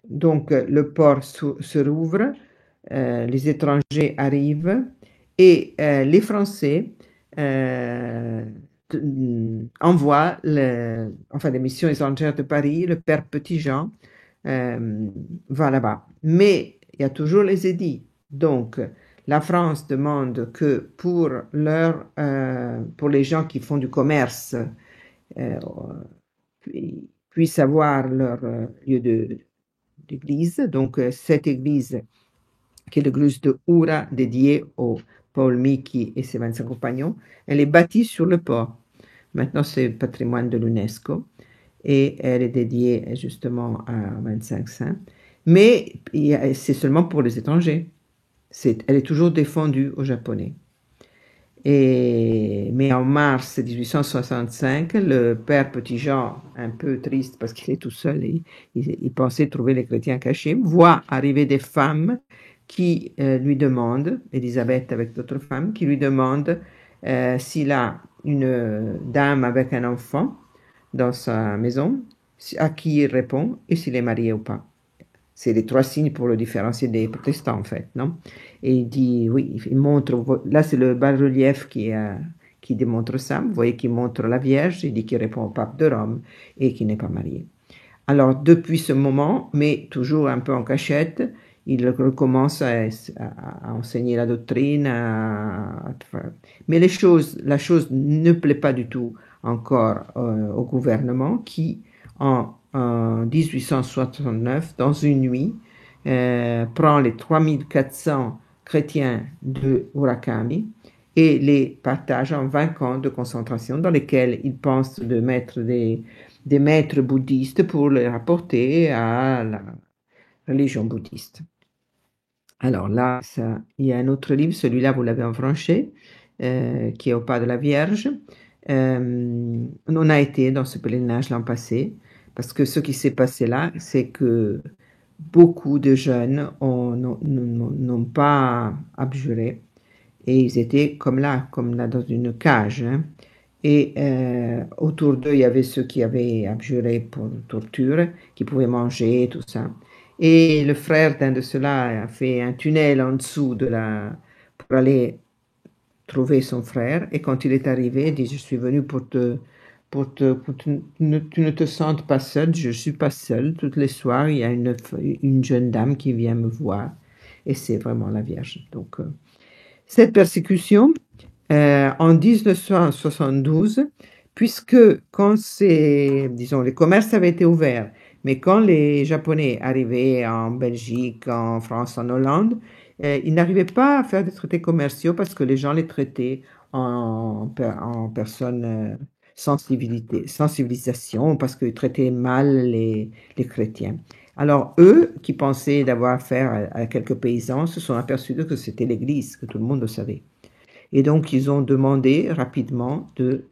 donc le port se rouvre, les étrangers arrivent et les Français envoient, enfin les missions étrangères de Paris, le père Petit-Jean va là-bas. Mais il y a toujours les édits. Donc, la France demande que pour les gens qui font du commerce puissent avoir leur lieu d'église. Donc, cette église qui est l'église de Oura dédiée au Paul Miki et ses 25 compagnons. Elle est bâtie sur le port. Maintenant, c'est patrimoine de l'UNESCO et elle est dédiée justement à 25 saints. Mais c'est seulement pour les étrangers. Elle est toujours défendue aux Japonais. Mais en mars 1865, le père Petit-Jean, un peu triste parce qu'il est tout seul, il pensait trouver les chrétiens cachés, voit arriver des femmes qui lui demandent, Élisabeth avec d'autres femmes, qui lui demandent s'il a une dame avec un enfant dans sa maison, à qui il répond et s'il est marié ou pas. C'est les trois signes pour le différencier des protestants, en fait, non? Et il dit, oui, il montre, là c'est le bas-relief qui démontre ça. Vous voyez qu'il montre la Vierge, il dit qu'il répond au pape de Rome et qu'il n'est pas marié. Alors, depuis ce moment, mais toujours un peu en cachette, il recommence à enseigner la doctrine, mais la chose ne plaît pas du tout encore au gouvernement qui, en 1869, dans une nuit, prend les 3400 chrétiens de Urakami et les partage en 20 camps de concentration dans lesquels il pense de mettre des maîtres bouddhistes pour les rapporter à la religion bouddhiste. Alors là, il y a un autre livre, celui-là vous l'avez en français, qui est au pas de la Vierge. On a été dans ce pèlerinage l'an passé, parce que ce qui s'est passé là, c'est que beaucoup de jeunes n'ont pas abjuré, et ils étaient comme là dans une cage, hein. Et autour d'eux, il y avait ceux qui avaient abjuré pour torture, qui pouvaient manger, tout ça. Et le frère d'un de ceux-là a fait un tunnel en dessous pour aller trouver son frère. Et quand il est arrivé, il dit, je suis venu pour tu ne te sentes pas seul, je ne suis pas seul. Toutes les soirs, il y a une jeune dame qui vient me voir. Et c'est vraiment la Vierge. Donc, cette persécution, en 1972, puisque quand disons, les commerces avaient été ouverts, mais quand les Japonais arrivaient en Belgique, en France, en Hollande, ils n'arrivaient pas à faire des traités commerciaux parce que les gens les traitaient en personnes sans civilisation, parce qu'ils traitaient mal les chrétiens. Alors eux, qui pensaient d'avoir affaire à quelques paysans, se sont aperçus que c'était l'Église, que tout le monde le savait. Et donc, ils ont demandé rapidement de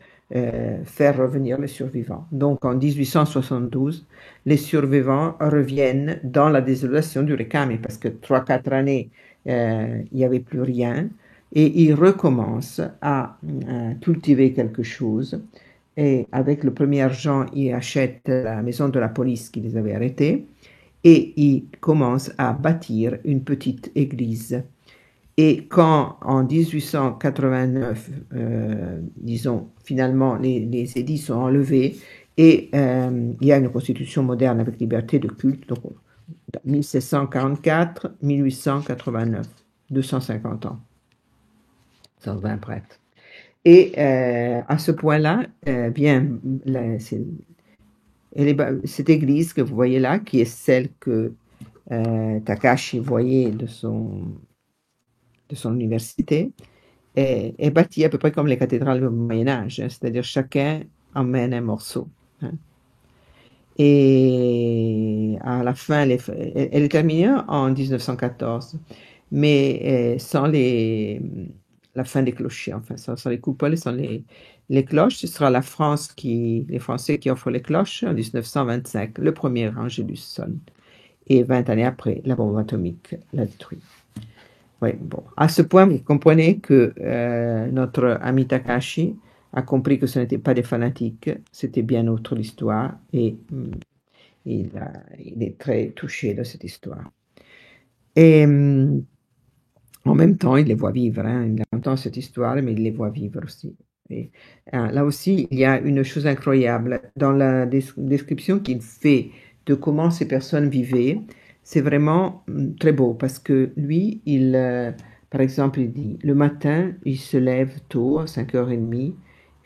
faire revenir les survivants. Donc, en 1872, les survivants reviennent dans la désolation du Rekami, parce que 3-4 années, il n'y avait plus rien, et ils recommencent à cultiver quelque chose. Et avec le premier argent, ils achètent la maison de la police qui les avait arrêtés, et ils commencent à bâtir une petite église. Et quand, en 1889, disons, finalement, les édits sont enlevés et il y a une constitution moderne avec liberté de culte, donc 1744-1889, 250 ans, 120 prêtres. Et à ce point-là, cette église que vous voyez là, qui est celle que Takashi voyait de son université, est bâtie à peu près comme les cathédrales du Moyen-Âge, hein, c'est-à-dire chacun emmène un morceau. Hein. Et à la fin, elle est terminée en 1914, mais sans la fin des clochers, enfin, sans les coupoles, sans les cloches. Ce sera les Français qui offrent les cloches en 1925. Le premier Angélus sonne. Et 20 années après, la bombe atomique l'a détruit. Oui, bon. À ce point, vous comprenez que notre ami Takashi a compris que ce n'était pas des fanatiques, c'était bien autre l'histoire, et il est très touché de cette histoire. Et en même temps, il les voit vivre, hein. Il entend cette histoire, mais il les voit vivre aussi. Et, là aussi, il y a une chose incroyable dans la description qu'il fait de comment ces personnes vivaient. C'est vraiment très beau parce que lui, par exemple, il dit, le matin, il se lève tôt, à 5h30,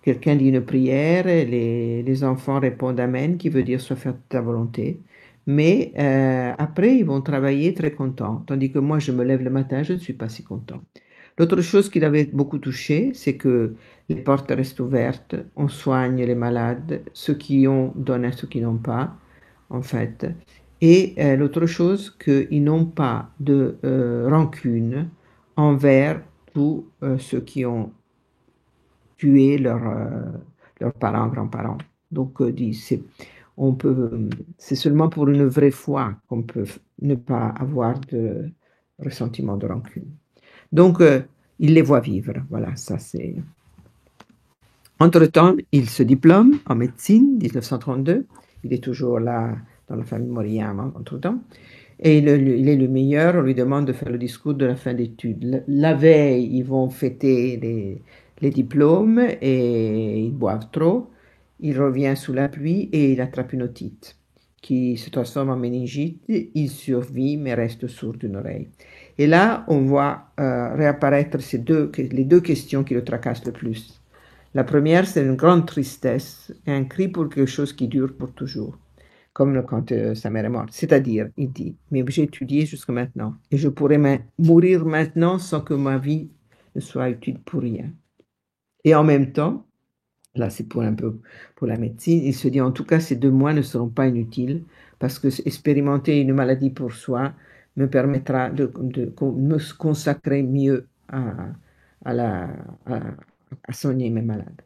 quelqu'un dit une prière, les enfants répondent Amen, qui veut dire soit faire ta volonté. mais après, ils vont travailler très contents. Tandis que moi, je me lève le matin, je ne suis pas si content. L'autre chose qui l'avait beaucoup touché, c'est que les portes restent ouvertes, on soigne les malades, ceux qui ont donnent à ceux qui n'ont pas, en fait. Et l'autre chose, qu'ils n'ont pas de rancune envers tous ceux qui ont tué leurs parents, grands-parents. Donc, on peut, c'est seulement pour une vraie foi qu'on peut ne pas avoir de ressentiment de rancune. Donc, il les voit vivre. Voilà, ça c'est. Entre-temps, il se diplôme en médecine, 1932. Il est toujours là dans la famille Moriyama, entre-temps. Et il est le meilleur, on lui demande de faire le discours de la fin d'études. La veille, ils vont fêter les diplômes et ils boivent trop. Il revient sous la pluie et il attrape une otite qui se transforme en méningite. Il survit mais reste sourd d'une oreille. Et là, on voit réapparaître les deux questions qui le tracassent le plus. La première, c'est une grande tristesse et un cri pour quelque chose qui dure pour toujours, comme quand sa mère est morte. C'est-à-dire, il dit, mais j'ai étudié jusqu'à maintenant et je pourrais mourir maintenant sans que ma vie ne soit utile pour rien. Et en même temps, là c'est pour un peu pour la médecine, il se dit en tout cas ces 2 mois ne seront pas inutiles parce que expérimenter une maladie pour soi me permettra de me consacrer mieux à soigner mes malades.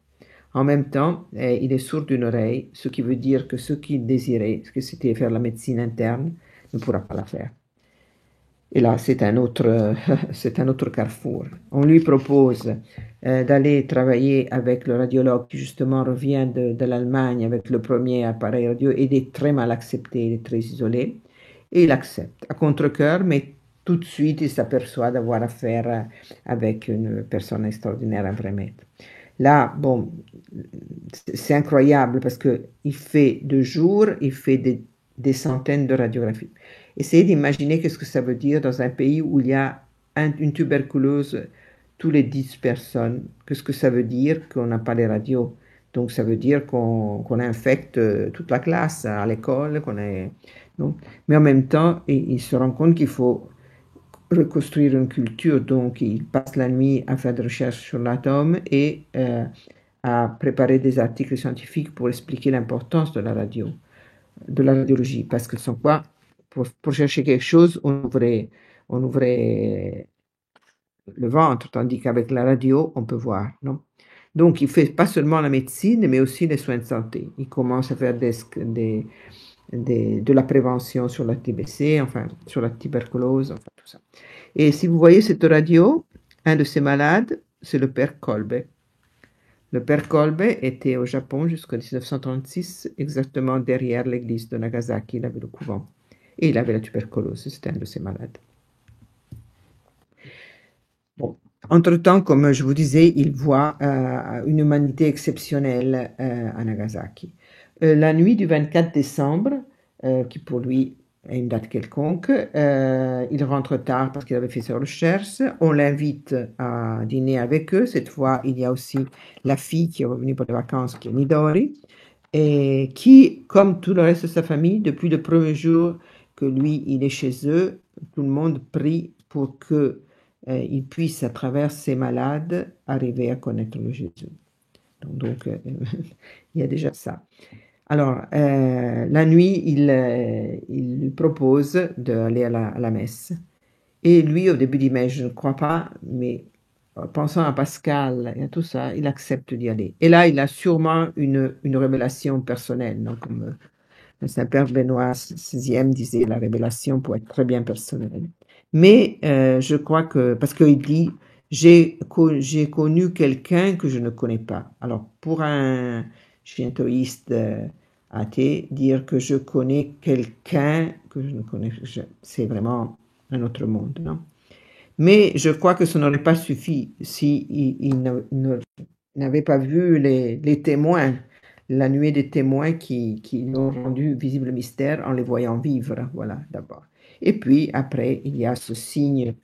En même temps, il est sourd d'une oreille, ce qui veut dire que ce qu'il désirait, que c'était faire la médecine interne, ne pourra pas la faire. Et là, c'est un autre carrefour. On lui propose d'aller travailler avec le radiologue qui justement revient de l'Allemagne avec le premier appareil radio et il est très mal accepté, il est très isolé. Et il accepte à contre-cœur, mais tout de suite il s'aperçoit d'avoir affaire avec une personne extraordinaire, un vrai maître. Là, bon, c'est incroyable parce qu'il fait 2 jours, il fait des centaines de radiographies. Essayez d'imaginer qu'est-ce que ça veut dire dans un pays où il y a une tuberculose tous les 10 personnes. Qu'est-ce que ça veut dire qu'on n'a pas les radios? Donc ça veut dire qu'on infecte toute la classe à l'école, non? Mais en même temps, il se rend compte qu'il faut reconstruire une culture. Donc il passe la nuit à faire des recherches sur l'atome et à préparer des articles scientifiques pour expliquer l'importance de la radiologie. Parce que sans quoi, pour chercher quelque chose, on ouvrait le ventre, tandis qu'avec la radio, on peut voir, non? Donc, il fait pas seulement la médecine, mais aussi les soins de santé. Il commence à faire de la prévention sur la TBC, enfin, sur la tuberculose, enfin, tout ça. Et si vous voyez cette radio, un de ces malades, c'est le père Kolbe. Le père Kolbe était au Japon jusqu'en 1936, exactement derrière l'église de Nagasaki. Il avait le couvent. Et il avait la tuberculose, c'était un de ses malades. Bon. Entre-temps, comme je vous disais, il voit une humanité exceptionnelle à Nagasaki. La nuit du 24 décembre, qui pour lui est une date quelconque, il rentre tard parce qu'il avait fait ses recherches. On l'invite à dîner avec eux. Cette fois, il y a aussi la fille qui est revenue pour les vacances, qui est Midori, et qui, comme tout le reste de sa famille, depuis le premier jour que lui, il est chez eux, tout le monde prie pour que il puisse, à travers ces malades, arriver à connaître le Jésus. Donc, il y a déjà ça. Alors, la nuit, il lui propose d'aller à la messe. Et lui, au début, dit, mais je ne crois pas, mais pensant à Pascal et à tout ça, il accepte d'y aller. Et là, il a sûrement une révélation personnelle, non? Comme Saint-Père Benoît XVI disait, la révélation peut être très bien personnelle. Mais je crois que, parce qu'il dit, j'ai connu quelqu'un que je ne connais pas. Alors, pour un shintoïste athée, dire que je connais quelqu'un que je ne connais pas, c'est vraiment un autre monde, non? Mais je crois que ça n'aurait pas suffi si il n'avait pas vu les témoins, la nuée des témoins qui ont rendu visible le mystère en les voyant vivre, voilà, d'abord. Et puis, après, il y a ce signe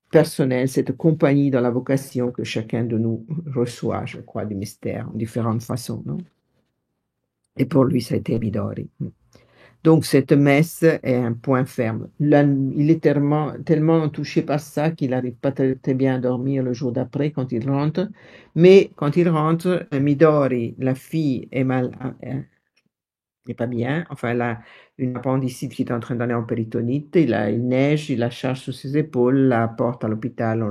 personnel, cette compagnie dans la vocation que chacun de nous reçoit, je crois, du mystère, en différentes façons, non? Et pour lui, ça a été Midori. Donc cette messe est un point ferme. Là, il est tellement touché par ça qu'il n'arrive pas très bien à dormir le jour d'après quand il rentre. Mais quand il rentre, Midori, la fille, n'est pas bien. Enfin, elle a une appendicite qui est en train d'aller en péritonite. Il neige, il la charge sur ses épaules, la porte à l'hôpital.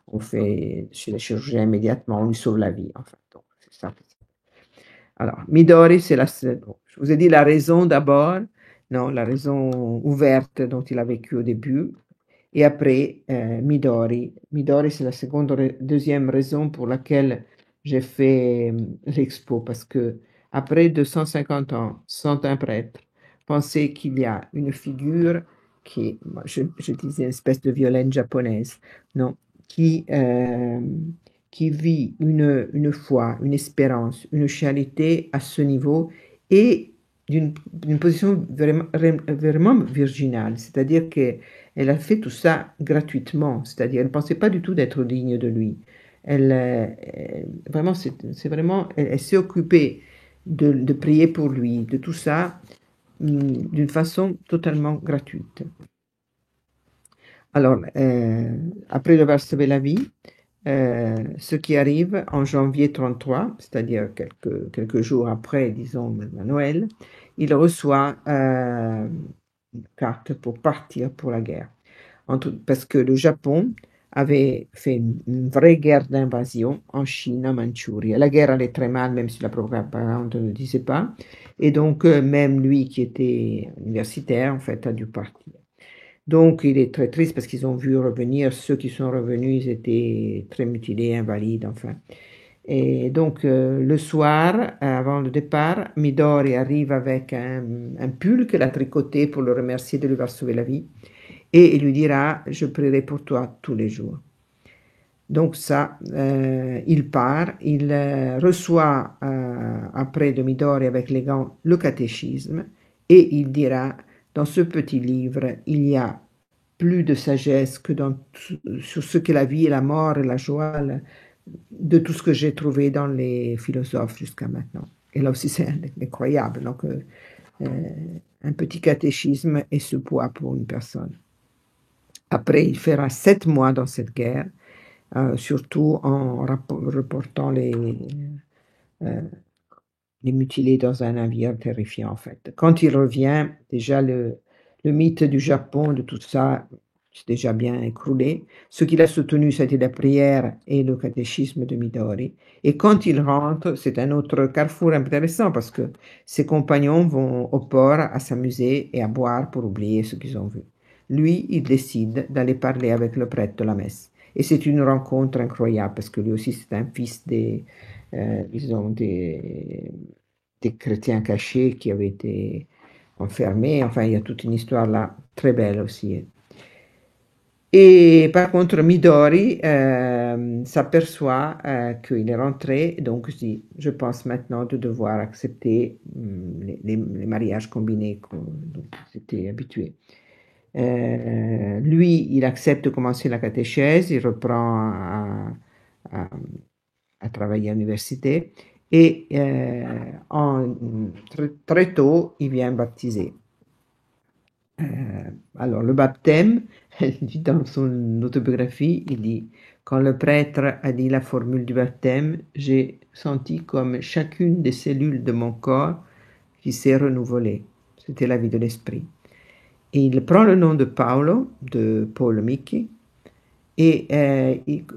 On fait chez le chirurgien immédiatement, on lui sauve la vie. Enfin, donc, c'est ça. Alors, Midori, bon, je vous ai dit la raison d'abord, non, la raison ouverte dont il a vécu au début. Et après, Midori. Midori, c'est la deuxième raison pour laquelle j'ai fait l'expo, parce que après 250 ans sans un prêtre, penser qu'il y a une figure qui, moi, je disais une espèce de Violaine japonaise, non, qui, euh, qui vit une foi, une espérance, une charité à ce niveau et d'une position vraiment virginale, c'est-à-dire que elle a fait tout ça gratuitement, c'est-à-dire elle ne pensait pas du tout d'être digne de lui. Vraiment, c'est vraiment, elle s'est occupée de prier pour lui, de tout ça, d'une façon totalement gratuite. Alors, après avoir sauvé la vie, ce qui arrive en janvier 33, c'est-à-dire quelques jours après, disons, Noël, il reçoit une carte pour partir pour la guerre. Parce que le Japon avait fait une vraie guerre d'invasion en Chine, en Mandchourie. La guerre allait très mal, même si la propagande ne le disait pas. Et donc, même lui qui était universitaire, en fait, a dû partir. Donc, il est très triste parce qu'ils ont vu revenir, ceux qui sont revenus, ils étaient très mutilés, invalides, enfin. Et donc, le soir, avant le départ, Midori arrive avec un pull qu'elle a tricoté pour le remercier de lui avoir sauvé la vie. Et il lui dira, je prierai pour toi tous les jours. Donc ça, il part, il reçoit après de Midori avec les gants le catéchisme et il dira, dans ce petit livre, il y a plus de sagesse que sur ce qu'est la vie et la mort et la joie, de tout ce que j'ai trouvé dans les philosophes jusqu'à maintenant. Et là aussi, c'est incroyable. Donc, un petit catéchisme et ce poids pour une personne. Après, il fera 7 mois dans cette guerre, surtout en reportant les mutilés dans un navire terrifiant, en fait. Quand il revient, déjà le mythe du Japon, de tout ça, c'est déjà bien écroulé. Ce qu'il a soutenu, c'était la prière et le catéchisme de Midori. Et quand il rentre, c'est un autre carrefour intéressant parce que ses compagnons vont au port à s'amuser et à boire pour oublier ce qu'ils ont vu. Lui, il décide d'aller parler avec le prêtre de la messe. Et c'est une rencontre incroyable parce que lui aussi, c'est un fils disons, des chrétiens cachés qui avaient été enfermés. Enfin, il y a toute une histoire là très belle aussi. Et par contre, Midori s'aperçoit qu'il est rentré, donc dit, je pense maintenant de devoir accepter les mariages combinés dont j'étais habitué. Lui, il accepte de commencer la catéchèse, il reprend à travailler à l'université et très tôt, il vient baptiser. Alors, le baptême, dans son autobiographie, il dit, quand le prêtre a dit la formule du baptême, j'ai senti comme chacune des cellules de mon corps qui s'est renouvelée. C'était la vie de l'esprit. Et il prend le nom de Paolo, de Paul Micki, et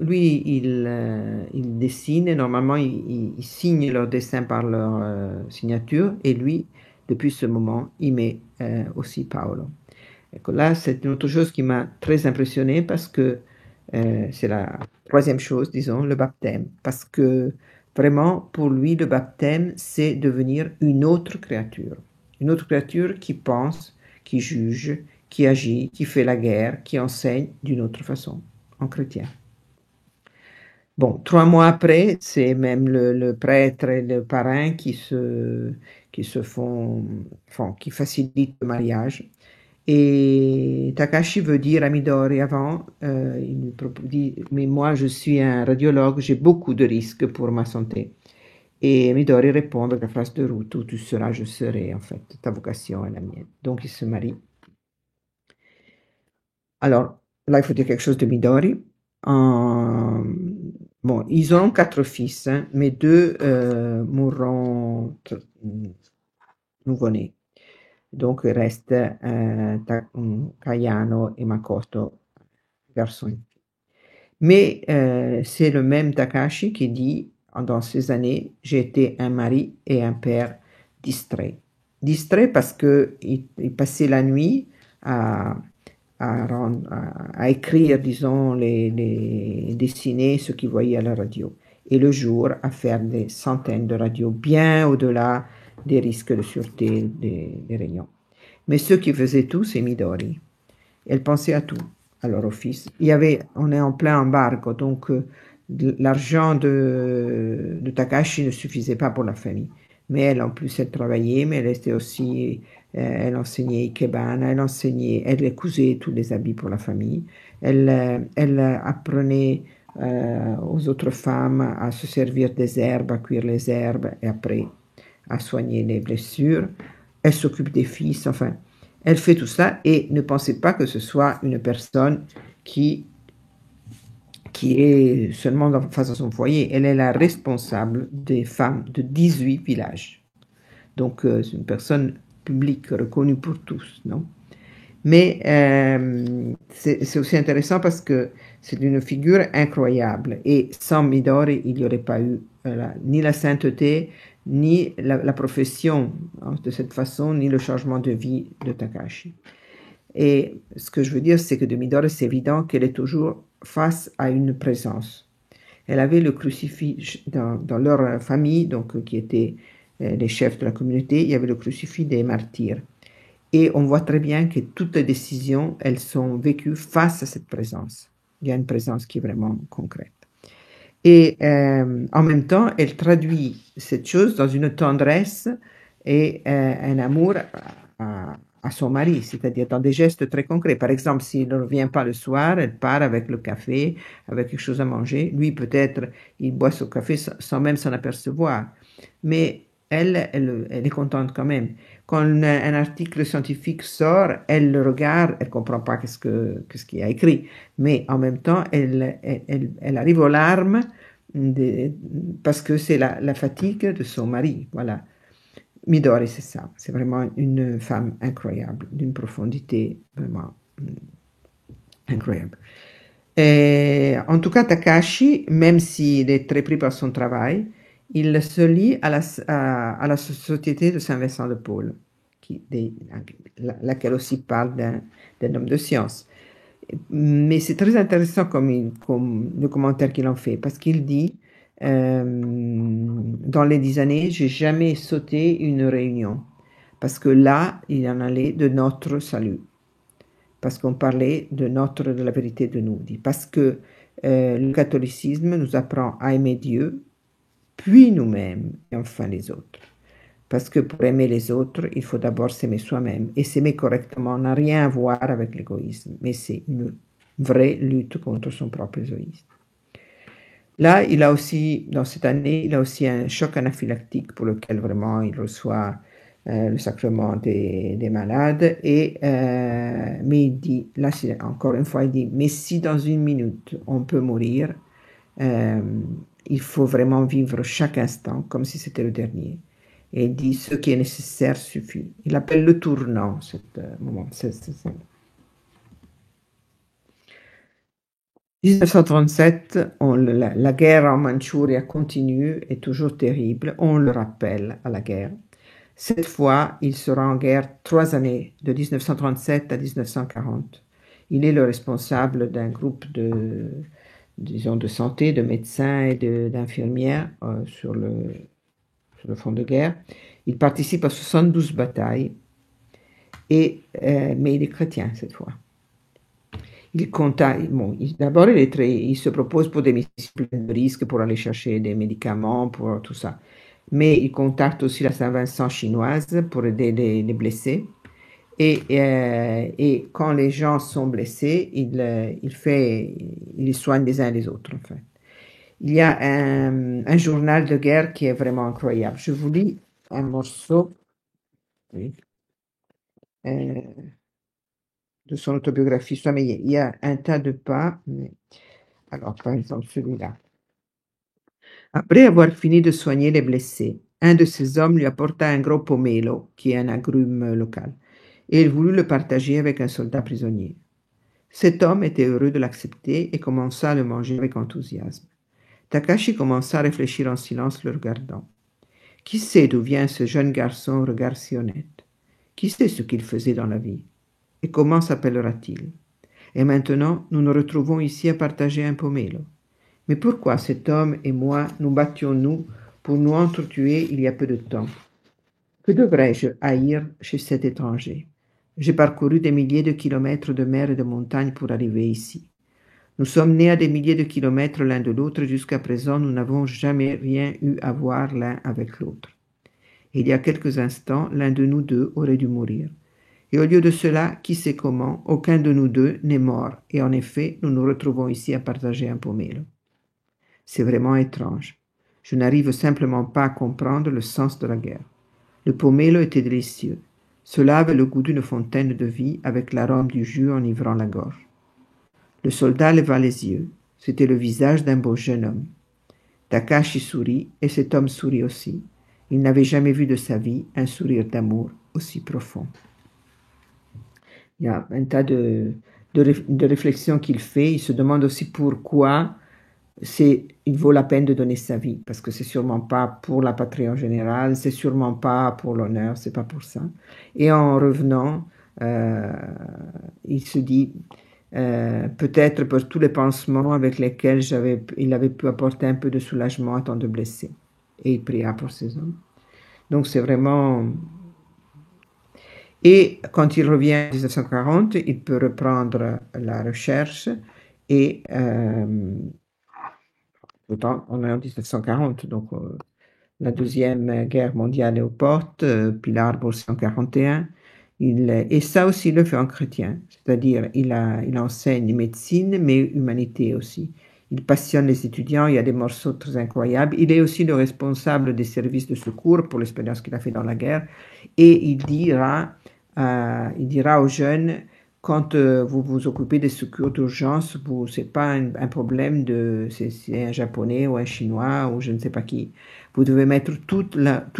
lui, il dessine, et normalement, il signe leur dessin par leur signature, et lui, depuis ce moment, il met aussi Paolo. Ecco, là, c'est une autre chose qui m'a très impressionné parce que c'est la troisième chose, disons, le baptême. Parce que vraiment, pour lui, le baptême, c'est devenir une autre créature. Une autre créature qui pense, qui juge, qui agit, qui fait la guerre, qui enseigne d'une autre façon, en chrétien. Bon, 3 mois après, c'est même le prêtre et le parrain qui qui facilitent le mariage. Et Takashi veut dire à Midori avant, il dit, mais moi je suis un radiologue, j'ai beaucoup de risques pour ma santé. Et Midori répond avec la phrase de Ruth, où tu seras, je serai, en fait, ta vocation est la mienne. Donc ils se marient. Alors, là, il faut dire quelque chose de Midori. Bon, ils ont 4 fils, hein, mais 2 mourront nouveau-nés. Donc, il reste Kayano et Makoto, garçons. Mais c'est le même Takashi qui dit, dans ces années, j'ai été un mari et un père distrait. Distrait parce qu'il passait la nuit à, à écrire, disons, les dessiner ce qu'il voyait à la radio. Et le jour, à faire des centaines de radios, bien au-delà des risques de sûreté des réunions. Mais ce qui faisait tout, c'est Midori. Elle pensait à tout, à leur fils. On est en plein embargo, donc l'argent de Takashi ne suffisait pas pour la famille. Mais elle, en plus, elle travaillait, mais elle était aussi, elle enseignait Ikebana, elle cousait tous les habits pour la famille. Elle apprenait aux autres femmes à se servir des herbes, à cuire les herbes et après à soigner les blessures. Elle s'occupe des fils, enfin, elle fait tout ça et ne pensez pas que ce soit une personne qui est seulement face à son foyer. Elle est la responsable des femmes de 18 villages. Donc, c'est une personne publique reconnue pour tous, non? Mais c'est aussi intéressant parce que c'est une figure incroyable. Et sans Midori, il n'y aurait pas eu ni la sainteté, ni la profession hein, de cette façon, ni le changement de vie de Takashi. Et ce que je veux dire, c'est que de Midori, c'est évident qu'elle est toujours face à une présence. Elle avait le crucifix dans leur famille, donc qui étaient les chefs de la communauté, il y avait le crucifix des martyrs. Et on voit très bien que toutes les décisions, elles sont vécues face à cette présence. Il y a une présence qui est vraiment concrète. Et en même temps, elle traduit cette chose dans une tendresse et un amour à son mari, c'est-à-dire dans des gestes très concrets. Par exemple, s'il ne revient pas le soir, elle part avec le café, avec quelque chose à manger. Lui, peut-être, il boit son café sans même s'en apercevoir. Mais elle est contente quand même. Quand un article scientifique sort, elle le regarde, elle comprend pas qu'est-ce qu'il y a écrit, mais en même temps, elle arrive aux larmes parce que c'est la fatigue de son mari. Voilà. Midori, c'est ça. C'est vraiment une femme incroyable, d'une profondité vraiment incroyable. Et en tout cas, Takashi, même s'il est très pris par son travail, il se lie à la Société de Saint-Vincent de Paul, laquelle aussi parle d'un homme de science. Mais c'est très intéressant comme le commentaire qu'il en fait, parce qu'il dit, dans les 10 années, j'ai jamais sauté une réunion, parce que là, il en allait de notre salut, parce qu'on parlait de la vérité de nous, parce que le catholicisme nous apprend à aimer Dieu, puis nous-mêmes, et enfin les autres. Parce que pour aimer les autres, il faut d'abord s'aimer soi-même. Et s'aimer correctement n'a rien à voir avec l'égoïsme, mais c'est une vraie lutte contre son propre égoïsme. Là, dans cette année, il a aussi un choc anaphylactique pour lequel vraiment il reçoit le sacrement des malades. Mais il dit, là, encore une fois, il dit, mais si dans une minute on peut mourir, il faut vraiment vivre chaque instant comme si c'était le dernier. Et il dit, ce qui est nécessaire suffit. Il appelle le tournant, ce moment. 1937, la guerre en Mandchourie continue, est toujours terrible. On le rappelle à la guerre. Cette fois, il sera en guerre 3 années, de 1937 à 1940. Il est le responsable d'un groupe disons, de santé, de médecins et d'infirmières sur le front de guerre. Il participe à 72 batailles, mais il est chrétien cette fois. D'abord, il se propose pour des missions de risque, pour aller chercher des médicaments, pour tout ça. Mais il contacte aussi la Saint-Vincent chinoise pour aider les blessés. Et quand les gens sont blessés, il les soigne les uns les autres, en fait. Il y a un journal de guerre qui est vraiment incroyable. Je vous lis un morceau, oui, de son autobiographie. Mais il y a un tas de pas. Alors, par exemple, celui-là. Après avoir fini de soigner les blessés, un de ses hommes lui apporta un gros pomelo, qui est un agrume local, et il voulut le partager avec un soldat prisonnier. Cet homme était heureux de l'accepter et commença à le manger avec enthousiasme. Takashi commença à réfléchir en silence, le regardant. Qui sait d'où vient ce jeune garçon au regard si honnête? Qui sait ce qu'il faisait dans la vie? Et comment s'appellera-t-il? Et maintenant, nous nous retrouvons ici à partager un pomelo. Mais pourquoi cet homme et moi nous battions-nous pour nous entretuer il y a peu de temps? Que devrais-je haïr chez cet étranger? J'ai parcouru des milliers de kilomètres de mer et de montagnes pour arriver ici. Nous sommes nés à des milliers de kilomètres l'un de l'autre. Jusqu'à présent, nous n'avons jamais rien eu à voir l'un avec l'autre. Il y a quelques instants, l'un de nous deux aurait dû mourir. Et au lieu de cela, qui sait comment, aucun de nous deux n'est mort. Et en effet, nous nous retrouvons ici à partager un pomelo. C'est vraiment étrange. Je n'arrive simplement pas à comprendre le sens de la guerre. Le pomelo était délicieux. Cela avait le goût d'une fontaine de vie avec l'arôme du jus enivrant la gorge. Le soldat leva les yeux. C'était le visage d'un beau jeune homme. Takashi sourit et cet homme sourit aussi. Il n'avait jamais vu de sa vie un sourire d'amour aussi profond. Il y a un tas de réflexions qu'il fait. Il se demande aussi pourquoi il vaut la peine de donner sa vie, parce que c'est sûrement pas pour la patrie en général, c'est sûrement pas pour l'honneur, c'est pas pour ça. Et en revenant, il se dit peut-être pour tous les pansements avec lesquels il avait pu apporter un peu de soulagement à tant de blessés. Et il pria pour ces hommes. Donc c'est vraiment... Et quand il revient en 1940, il peut reprendre la recherche et pourtant, on est en 1940, donc la Deuxième Guerre mondiale est aux portes, puis l'arbre aussi en 41. Et ça aussi, il le fait en chrétien, c'est-à-dire il enseigne médecine, mais humanité aussi. Il passionne les étudiants, il y a des morceaux très incroyables. Il est aussi le responsable des services de secours pour l'expérience qu'il a fait dans la guerre. Et il dira aux jeunes, quand vous vous occupez des secours d'urgence, ce n'est pas un problème c'est un japonais ou un chinois ou je ne sais pas qui. Vous devez mettre tout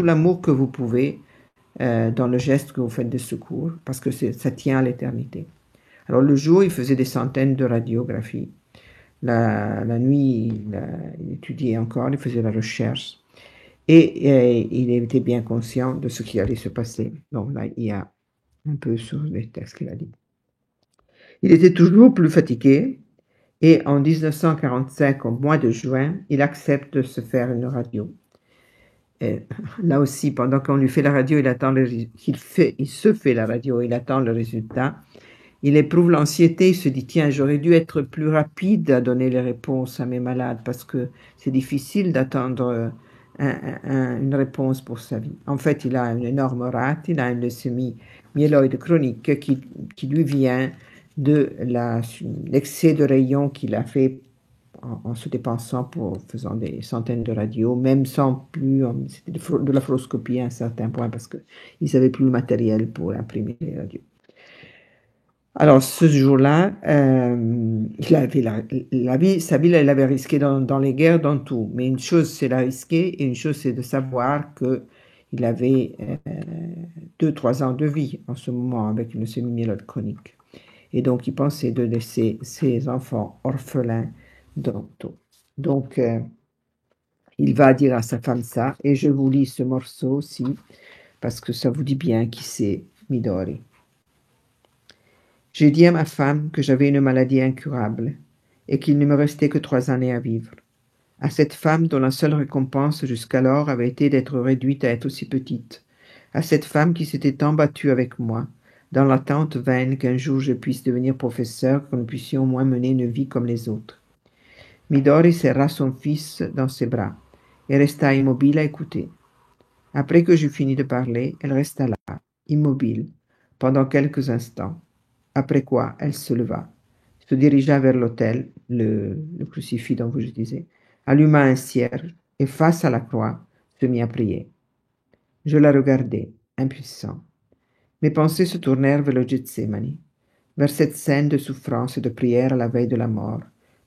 l'amour que vous pouvez dans le geste que vous faites de secours, parce que ça tient à l'éternité. Alors le jour, il faisait des centaines de radiographies. La nuit, il étudiait encore, il faisait la recherche. Et il était bien conscient de ce qui allait se passer. Donc là, il y a un peu sur les textes qu'il a dit. Il était toujours plus fatigué et en 1945, au mois de juin, il accepte de se faire une radio. Et là aussi, pendant qu'on lui fait la radio, il se fait la radio, il attend le résultat. Il éprouve l'anxiété, il se dit, tiens, j'aurais dû être plus rapide à donner les réponses à mes malades parce que c'est difficile d'attendre une réponse pour sa vie. En fait, il a une énorme rate, il a une leucémie myéloïde chronique qui lui vient de l'excès de rayons qu'il a fait en se dépensant faisant des centaines de radios, même sans plus, c'était de la fluoroscopie à un certain point parce qu'ils n'avaient plus le matériel pour imprimer les radios. Alors, ce jour-là, il avait sa vie, elle avait risqué dans les guerres, dans tout. Mais une chose, c'est la risquer, et une chose, c'est de savoir qu'il avait 2-3 ans de vie en ce moment avec une leucémie myéloïde chronique. Et donc, il pensait de laisser ses enfants orphelins dans tout. Donc, il va dire à sa femme ça, et je vous lis ce morceau aussi, parce que ça vous dit bien qui c'est Midori. J'ai dit à ma femme que j'avais une maladie incurable et qu'il ne me restait que 3 années à vivre. À cette femme dont la seule récompense jusqu'alors avait été d'être réduite à être aussi petite. À cette femme qui s'était tant battue avec moi, dans l'attente vaine qu'un jour je puisse devenir professeur, que nous puissions au moins mener une vie comme les autres. Midori serra son fils dans ses bras et resta immobile à écouter. Après que j'eus fini de parler, elle resta là, immobile, pendant quelques instants. Après quoi, elle se leva, se dirigea vers l'autel, le crucifix dont je disais, alluma un cierge et face à la croix se mit à prier. Je la regardais, impuissant. Mes pensées se tournèrent vers le Gethsémani, vers cette scène de souffrance et de prière à la veille de la mort,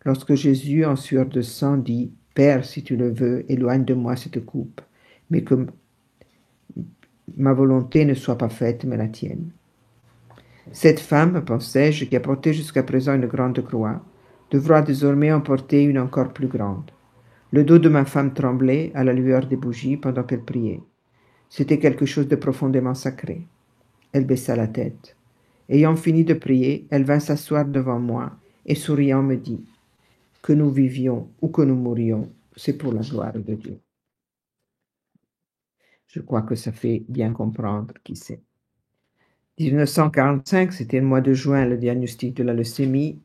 lorsque Jésus, en sueur de sang, dit « Père, si tu le veux, éloigne de moi cette coupe, mais que ma volonté ne soit pas faite, mais la tienne. » Cette femme, pensais-je, qui a porté jusqu'à présent une grande croix, devra désormais en porter une encore plus grande. Le dos de ma femme tremblait à la lueur des bougies pendant qu'elle priait. C'était quelque chose de profondément sacré. Elle baissa la tête. Ayant fini de prier, elle vint s'asseoir devant moi et souriant me dit « Que nous vivions ou que nous mourions, c'est pour la gloire de Dieu. » Je crois que ça fait bien comprendre qui c'est. 1945, c'était le mois de juin, le diagnostic de la leucémie.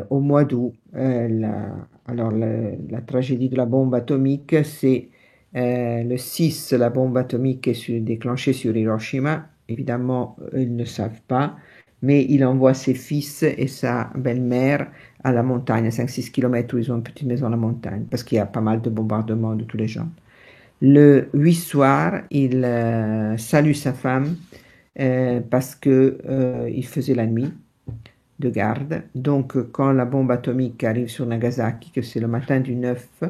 Au mois d'août, la tragédie de la bombe atomique, c'est le 6, la bombe atomique est déclenchée sur Hiroshima. Évidemment, ils ne savent pas, mais il envoie ses fils et sa belle-mère à la montagne, à 5-6 km où ils ont une petite maison à la montagne, parce qu'il y a pas mal de bombardements de tous les genres. Le 8 soir, il salue sa femme parce que il faisait la nuit de garde. Donc, quand la bombe atomique arrive sur Nagasaki, que c'est le matin du 9,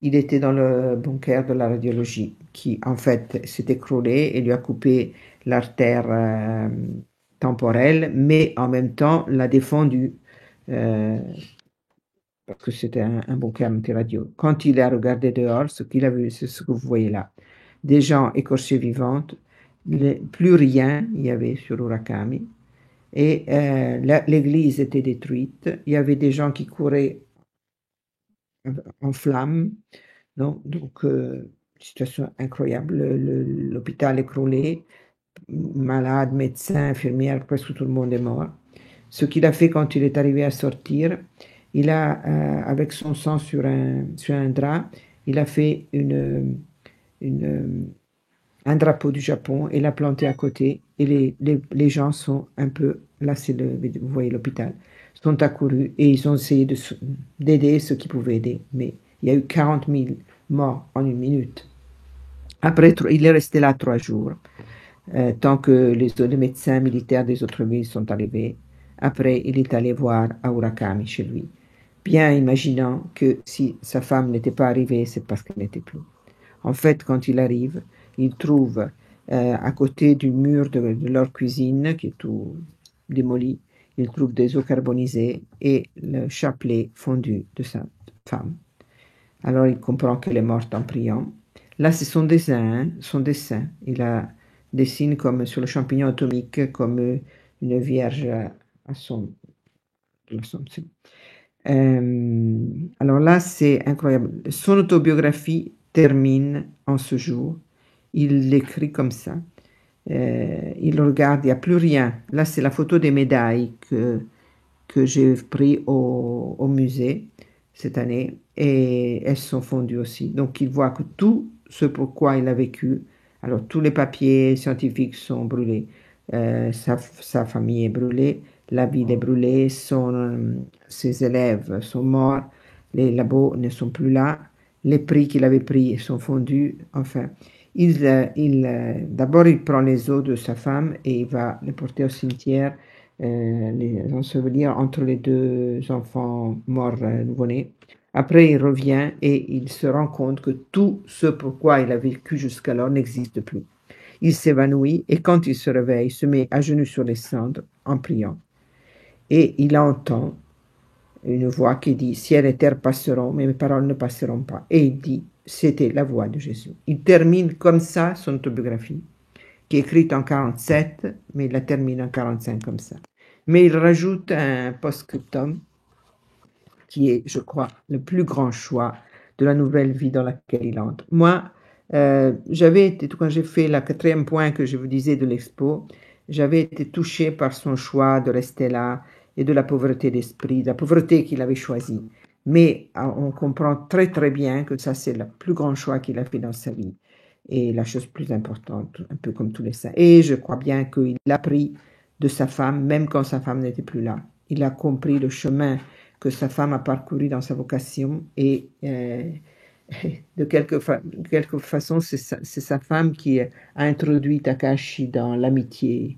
il était dans le bunker de la radiologie, qui en fait s'est écroulé et lui a coupé l'artère temporelle, mais en même temps l'a défendu parce que c'était un bunker anti-radio. Quand il a regardé dehors, ce qu'il a vu, c'est ce que vous voyez là. Des gens écorchés vivants, plus rien il y avait sur Urakami. Et l'église était détruite. Il y avait des gens qui couraient en flammes. Non? Donc, situation incroyable. L'hôpital écroulé. Malades, médecins, infirmières, presque tout le monde est mort. Ce qu'il a fait quand il est arrivé à sortir, il a, avec son sang sur un drap, il a fait un drapeau du Japon et l'a planté à côté. Et les gens sont un peu, là c'est vous voyez l'hôpital, sont accourus et ils ont essayé d'aider ceux qui pouvaient aider. Mais il y a eu 40 000 morts en une minute. Après, il est resté là 3 jours, tant que les médecins militaires des autres villes sont arrivés. Après, il est allé voir à Urakami chez lui, bien imaginant que si sa femme n'était pas arrivée, c'est parce qu'elle n'était plus. En fait, quand il arrive, il trouve à côté du mur de leur cuisine, qui est tout démoli, il trouve des eaux carbonisées et le chapelet fondu de sa femme. Alors il comprend qu'elle est morte en priant. Là, c'est son dessin. Il a dessine comme sur le champignon atomique, comme une vierge à son. Alors là, c'est incroyable. Son autobiographie termine en ce jour. Il l'écrit comme ça. Il regarde, il n'y a plus rien. Là, c'est la photo des médailles que j'ai pris au musée cette année et elles sont fondues aussi. Donc, il voit que tout ce pourquoi il a vécu, alors tous les papiers scientifiques sont brûlés, sa famille est brûlée, la ville est brûlée, ses élèves sont morts, les labos ne sont plus là, les prix qu'il avait pris sont fondus, enfin. D'abord, il prend les os de sa femme et il va les porter au cimetière, les ensevelir entre les 2 enfants morts nouveau-nés. Après, il revient et il se rend compte que tout ce pourquoi il a vécu jusqu'alors n'existe plus. Il s'évanouit et quand il se réveille, il se met à genoux sur les cendres en priant. Et il entend une voix qui dit « Ciel et terre passeront, mais mes paroles ne passeront pas. » Et il dit « C'était la voix de Jésus. » Il termine comme ça son autobiographie, qui est écrite en 47, mais il la termine en 45 comme ça. Mais il rajoute un post-scriptum qui est, je crois, le plus grand choix de la nouvelle vie dans laquelle il entre. Moi, j'avais été, quand j'ai fait la 4e point que je vous disais de l'expo, j'avais été touchée par son choix de rester là et de la pauvreté d'esprit, la pauvreté qu'il avait choisie. Mais on comprend très très bien que ça c'est le plus grand choix qu'il a fait dans sa vie et la chose plus importante, un peu comme tous les saints. Et je crois bien qu'il a pris de sa femme, même quand sa femme n'était plus là. Il a compris le chemin que sa femme a parcouru dans sa vocation et de quelque façon, c'est sa femme qui a introduit Takashi dans l'amitié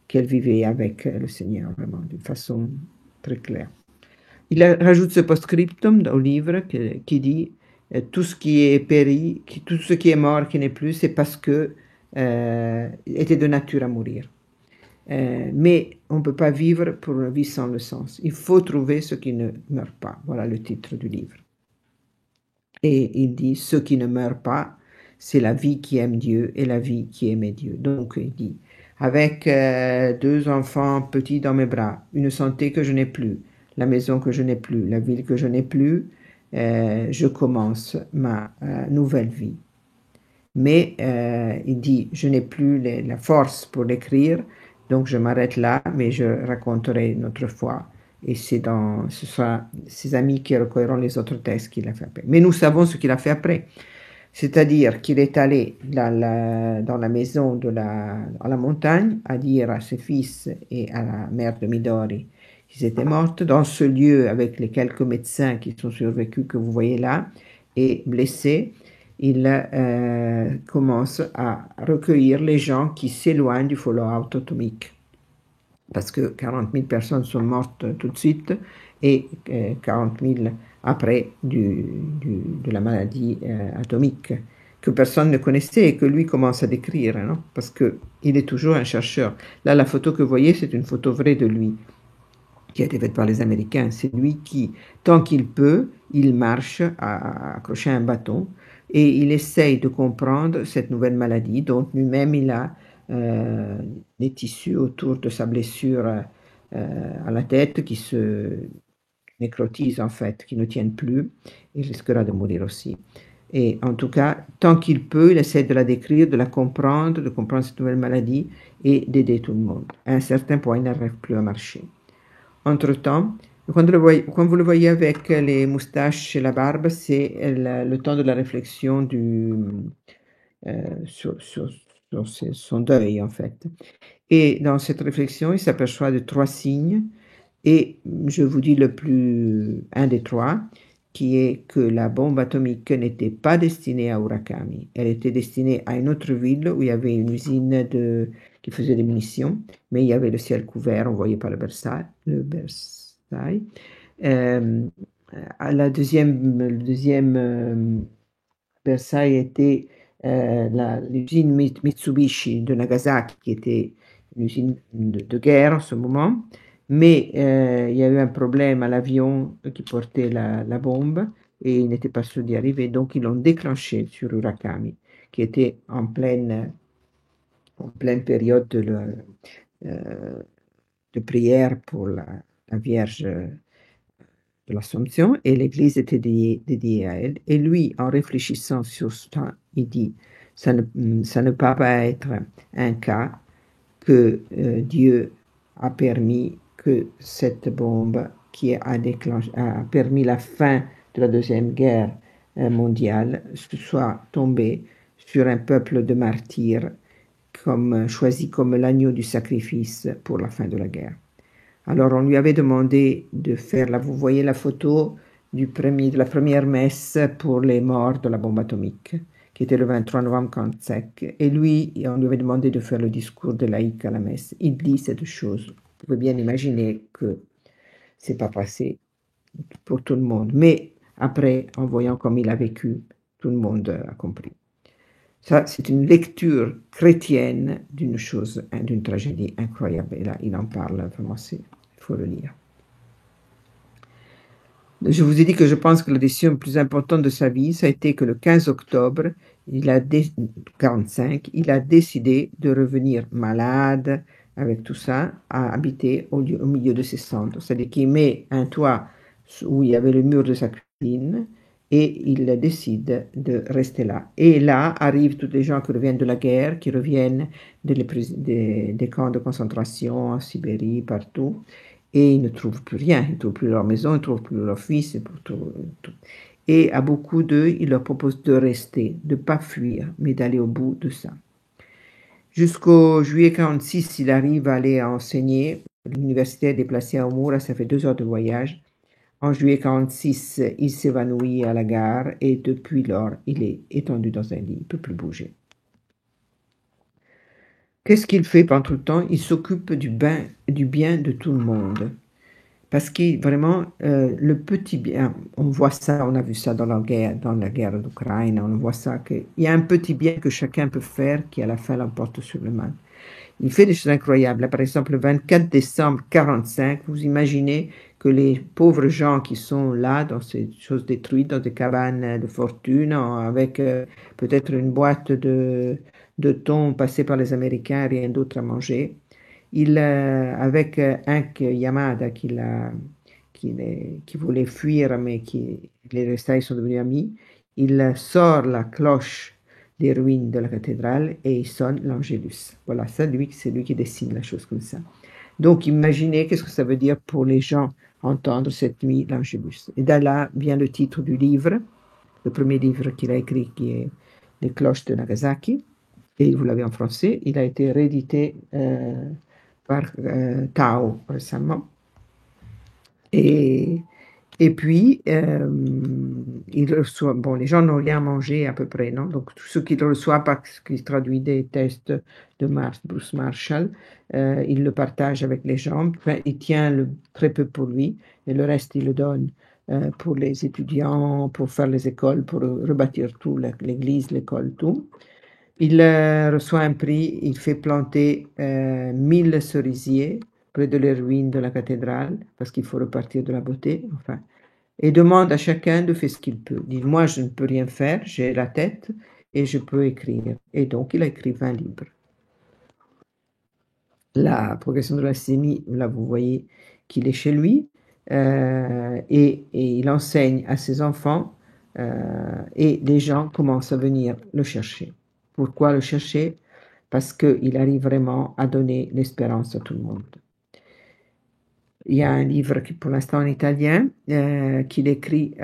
qu'elle vivait avec le Seigneur, vraiment, d'une façon très claire. Il rajoute ce post-scriptum au livre qui dit tout ce qui est péri, tout ce qui est mort, qui n'est plus, c'est parce que était de nature à mourir. Mais on ne peut pas vivre pour une vie sans le sens. Il faut trouver ce qui ne meurt pas. Voilà le titre du livre. Et il dit, ce qui ne meurt pas, c'est la vie qui aime Dieu et la vie qui aimait Dieu. Donc il dit, avec 2 enfants petits dans mes bras, une santé que je n'ai plus, la maison que je n'ai plus, la ville que je n'ai plus, je commence ma nouvelle vie. Mais il dit, je n'ai plus la force pour l'écrire, donc je m'arrête là, mais je raconterai une autre fois. Et ce sera ses amis qui recueilleront les autres textes qu'il a fait après. Mais nous savons ce qu'il a fait après. C'est-à-dire qu'il est allé dans la maison à la montagne à dire à ses fils et à la mère de Midori qu'ils étaient mortes, dans ce lieu avec les quelques médecins qui sont survécus que vous voyez là, et blessés. Il commence à recueillir les gens qui s'éloignent du fallout atomique. Parce que 40 000 personnes sont mortes tout de suite et 40 000 après de la maladie atomique que personne ne connaissait et que lui commence à décrire, non? Parce qu'il est toujours un chercheur. Là, la photo que vous voyez, c'est une photo vraie de lui qui a été faite par les Américains. C'est lui qui, tant qu'il peut, il marche à accrocher un bâton et il essaye de comprendre cette nouvelle maladie dont lui-même il a des tissus autour de sa blessure à la tête qui se nécrotisent en fait, qui ne tiennent plus. Il risquera de mourir aussi. Et en tout cas, tant qu'il peut, il essaie de la décrire, de la comprendre, de comprendre cette nouvelle maladie et d'aider tout le monde. À un certain point, il n'arrive plus à marcher. Entre-temps, quand vous le voyez avec les moustaches et la barbe, c'est le temps de la réflexion sur son deuil, en fait. Et dans cette réflexion, il s'aperçoit de 3 signes, et je vous dis un des 3, qui est que la bombe atomique n'était pas destinée à Urakami. Elle était destinée à une autre ville où il y avait une usine qui faisait des munitions, mais il y avait le ciel couvert, on ne voyait pas le Versailles. Le deuxième Versailles était l'usine Mitsubishi de Nagasaki, qui était une usine de guerre en ce moment. Mais il y a eu un problème à l'avion qui portait la bombe et il n'était pas sûr d'y arriver. Donc ils l'ont déclenché sur Urakami, qui était en pleine période de prière pour la Vierge de l'Assomption, et l'église était dédiée à elle. Et lui, en réfléchissant sur ça, il dit, ça ne peut pas être un cas que Dieu a permis que cette bombe qui a permis la fin de la Deuxième Guerre mondiale soit tombée sur un peuple de martyrs choisi comme l'agneau du sacrifice pour la fin de la guerre. Alors on lui avait demandé de faire, là vous voyez la photo de la première messe pour les morts de la bombe atomique, qui était le 23 novembre 1945. Et lui, on lui avait demandé de faire le discours de laïque à la messe. Il dit cette chose. Vous pouvez bien imaginer que c'est pas passé pour tout le monde. Mais après, en voyant comme il a vécu, tout le monde a compris. Ça, c'est une lecture chrétienne d'une tragédie incroyable. Et là, il en parle vraiment, il faut le lire. Je vous ai dit que je pense que la décision plus importante de sa vie, ça a été que le 15 octobre 1945, il a décidé de revenir malade avec tout ça, à habiter au milieu de ses cendres. C'est-à-dire qu'il met un toit où il y avait le mur de sa cuisine et il décide de rester là. Et là arrivent tous les gens qui reviennent de la guerre, qui reviennent des camps de concentration en Sibérie, partout. Et ils ne trouvent plus rien, ils ne trouvent plus leur maison, ils ne trouvent plus leur fils, tout. Et à beaucoup d'eux, il leur propose de rester, de ne pas fuir, mais d'aller au bout de ça. Jusqu'au juillet 1946, il arrive à aller enseigner. L'université est déplacée à Omura, ça fait 2 heures de voyage. En juillet 46, il s'évanouit à la gare et depuis lors, il est étendu dans un lit, il ne peut plus bouger. Qu'est-ce qu'il fait pendant tout le temps? Il s'occupe du bien de tout le monde. Parce que vraiment, le petit bien, on voit ça, on a vu ça dans la guerre d'Ukraine, on voit ça, qu'il y a un petit bien que chacun peut faire qui à la fin l'emporte sur le mal. Il fait des choses incroyables. Là, par exemple, le 24 décembre 45, vous imaginez que les pauvres gens qui sont là, dans ces choses détruites, dans des cabanes de fortune, avec peut-être une boîte de thon passée par les Américains, rien d'autre à manger, avec Hank Yamada qui voulait fuir, mais les restés sont devenus amis, il sort la cloche des ruines de la cathédrale et il sonne l'Angélus. Voilà, ça, c'est lui qui dessine la chose comme ça. Donc, imaginez qu'est-ce que ça veut dire pour les gens entendre cette nuit l'Angélus. Et de là vient le titre du livre, le premier livre qu'il a écrit qui est Les cloches de Nagasaki, et vous l'avez en français, il a été réédité par Tao récemment. Et puis, il reçoit, bon, les gens n'ont rien mangé à peu près, non? Donc, tout ce qu'il reçoit, parce qu'il traduit des tests de Bruce Marshall, il le partage avec les gens. Enfin, il tient très peu pour lui, et le reste, il le donne pour les étudiants, pour faire les écoles, pour rebâtir tout, l'église, l'école, tout. Il reçoit un prix, il fait planter 1000 cerisiers près de les ruines de la cathédrale, parce qu'il faut repartir de la beauté, enfin, et demande à chacun de faire ce qu'il peut. Il dit, moi, je ne peux rien faire, j'ai la tête et je peux écrire. Et donc, il a écrit 20 livres. La progression de la leucémie, là, vous voyez qu'il est chez lui, et il enseigne à ses enfants, et les gens commencent à venir le chercher. Pourquoi le chercher? Parce qu'il arrive vraiment à donner l'espérance à tout le monde. Il y a un livre qui, pour l'instant en italien, qu'il écrit,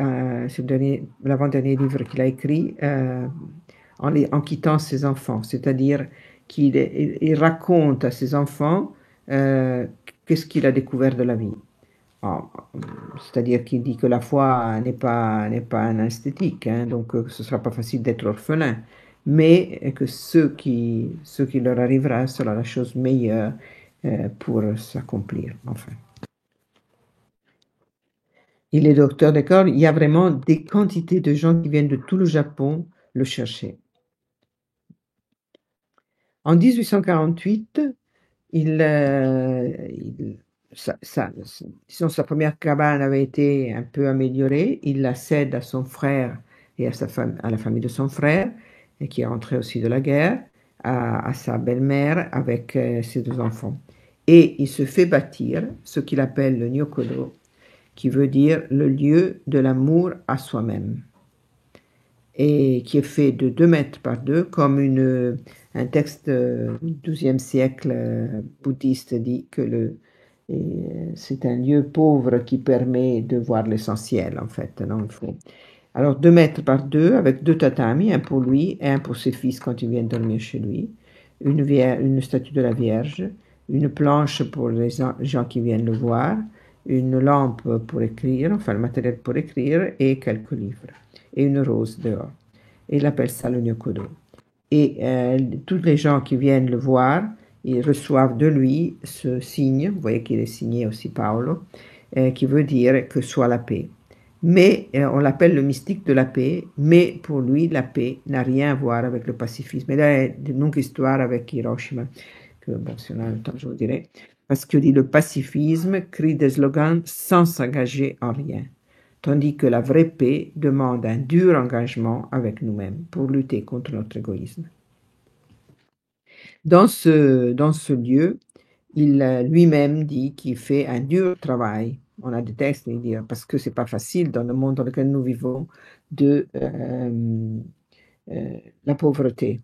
c'est l'avant-dernier livre qu'il a écrit en quittant ses enfants, c'est-à-dire qu'il raconte à ses enfants qu'est-ce qu'il a découvert de la vie. C'est-à-dire qu'il dit que la foi n'est pas un esthétique, hein, donc ce ne sera pas facile d'être orphelin, mais que ce qui leur arrivera sera la chose meilleure pour s'accomplir, enfin. Il est docteur d'école, il y a vraiment des quantités de gens qui viennent de tout le Japon le chercher. En 1848, sa première cabane avait été un peu améliorée, il la cède à son frère et à la famille de son frère, et qui est rentré aussi de la guerre, à sa belle-mère avec ses 2 enfants. Et il se fait bâtir ce qu'il appelle le Nyokodo, qui veut dire le lieu de l'amour à soi-même, et qui est fait de 2 mètres par 2, comme un texte du XIIe siècle bouddhiste dit que c'est un lieu pauvre qui permet de voir l'essentiel, en fait. Non, alors 2 mètres par 2, avec 2 tatamis, un pour lui et un pour ses fils quand ils viennent dormir chez lui, une statue de la Vierge, une planche pour les gens qui viennent le voir, une lampe pour écrire, enfin le matériel pour écrire, et quelques livres, et une rose dehors. Et il appelle ça le Nyokodo. Et tous les gens qui viennent le voir, ils reçoivent de lui ce signe, vous voyez qu'il est signé aussi Paolo, qui veut dire que soit la paix. Mais on l'appelle le mystique de la paix, mais pour lui, la paix n'a rien à voir avec le pacifisme. Et là, il y a une longue histoire avec Hiroshima, que bon, si on a le temps, je vous dirai. Parce que dit le pacifisme crie des slogans sans s'engager en rien, tandis que la vraie paix demande un dur engagement avec nous-mêmes pour lutter contre notre égoïsme. Dans ce lieu, il lui-même dit qu'il fait un dur travail. On a des textes, il dit, parce que c'est pas facile dans le monde dans lequel nous vivons de la pauvreté.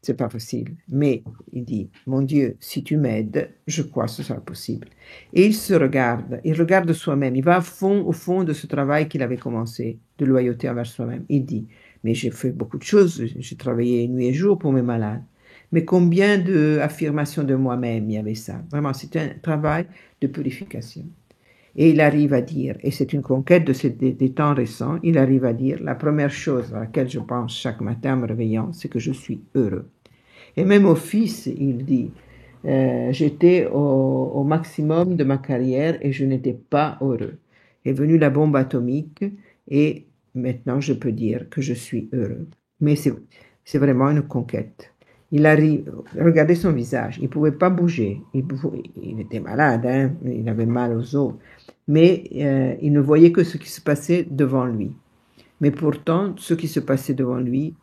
C'est pas facile. Mais il dit, mon Dieu, si tu m'aides, je crois que ce sera possible. Et il regarde soi-même, il va au fond de ce travail qu'il avait commencé, de loyauté envers soi-même. Il dit, mais j'ai fait beaucoup de choses, j'ai travaillé nuit et jour pour mes malades. Mais combien d'affirmations de moi-même il y avait ça? Vraiment, c'était un travail de purification. Et il arrive à dire, et c'est une conquête des temps récents, il arrive à dire, la première chose à laquelle je pense chaque matin en me réveillant, c'est que je suis heureux. Et même au fils, il dit, j'étais au maximum de ma carrière et je n'étais pas heureux. Est venue la bombe atomique et maintenant je peux dire que je suis heureux. Mais c'est vraiment une conquête. Il arrive, regardez son visage, il ne pouvait pas bouger, il était malade, hein, il avait mal aux os, mais il ne voyait que ce qui se passait devant lui. Mais pourtant, ce qui se passait devant lui,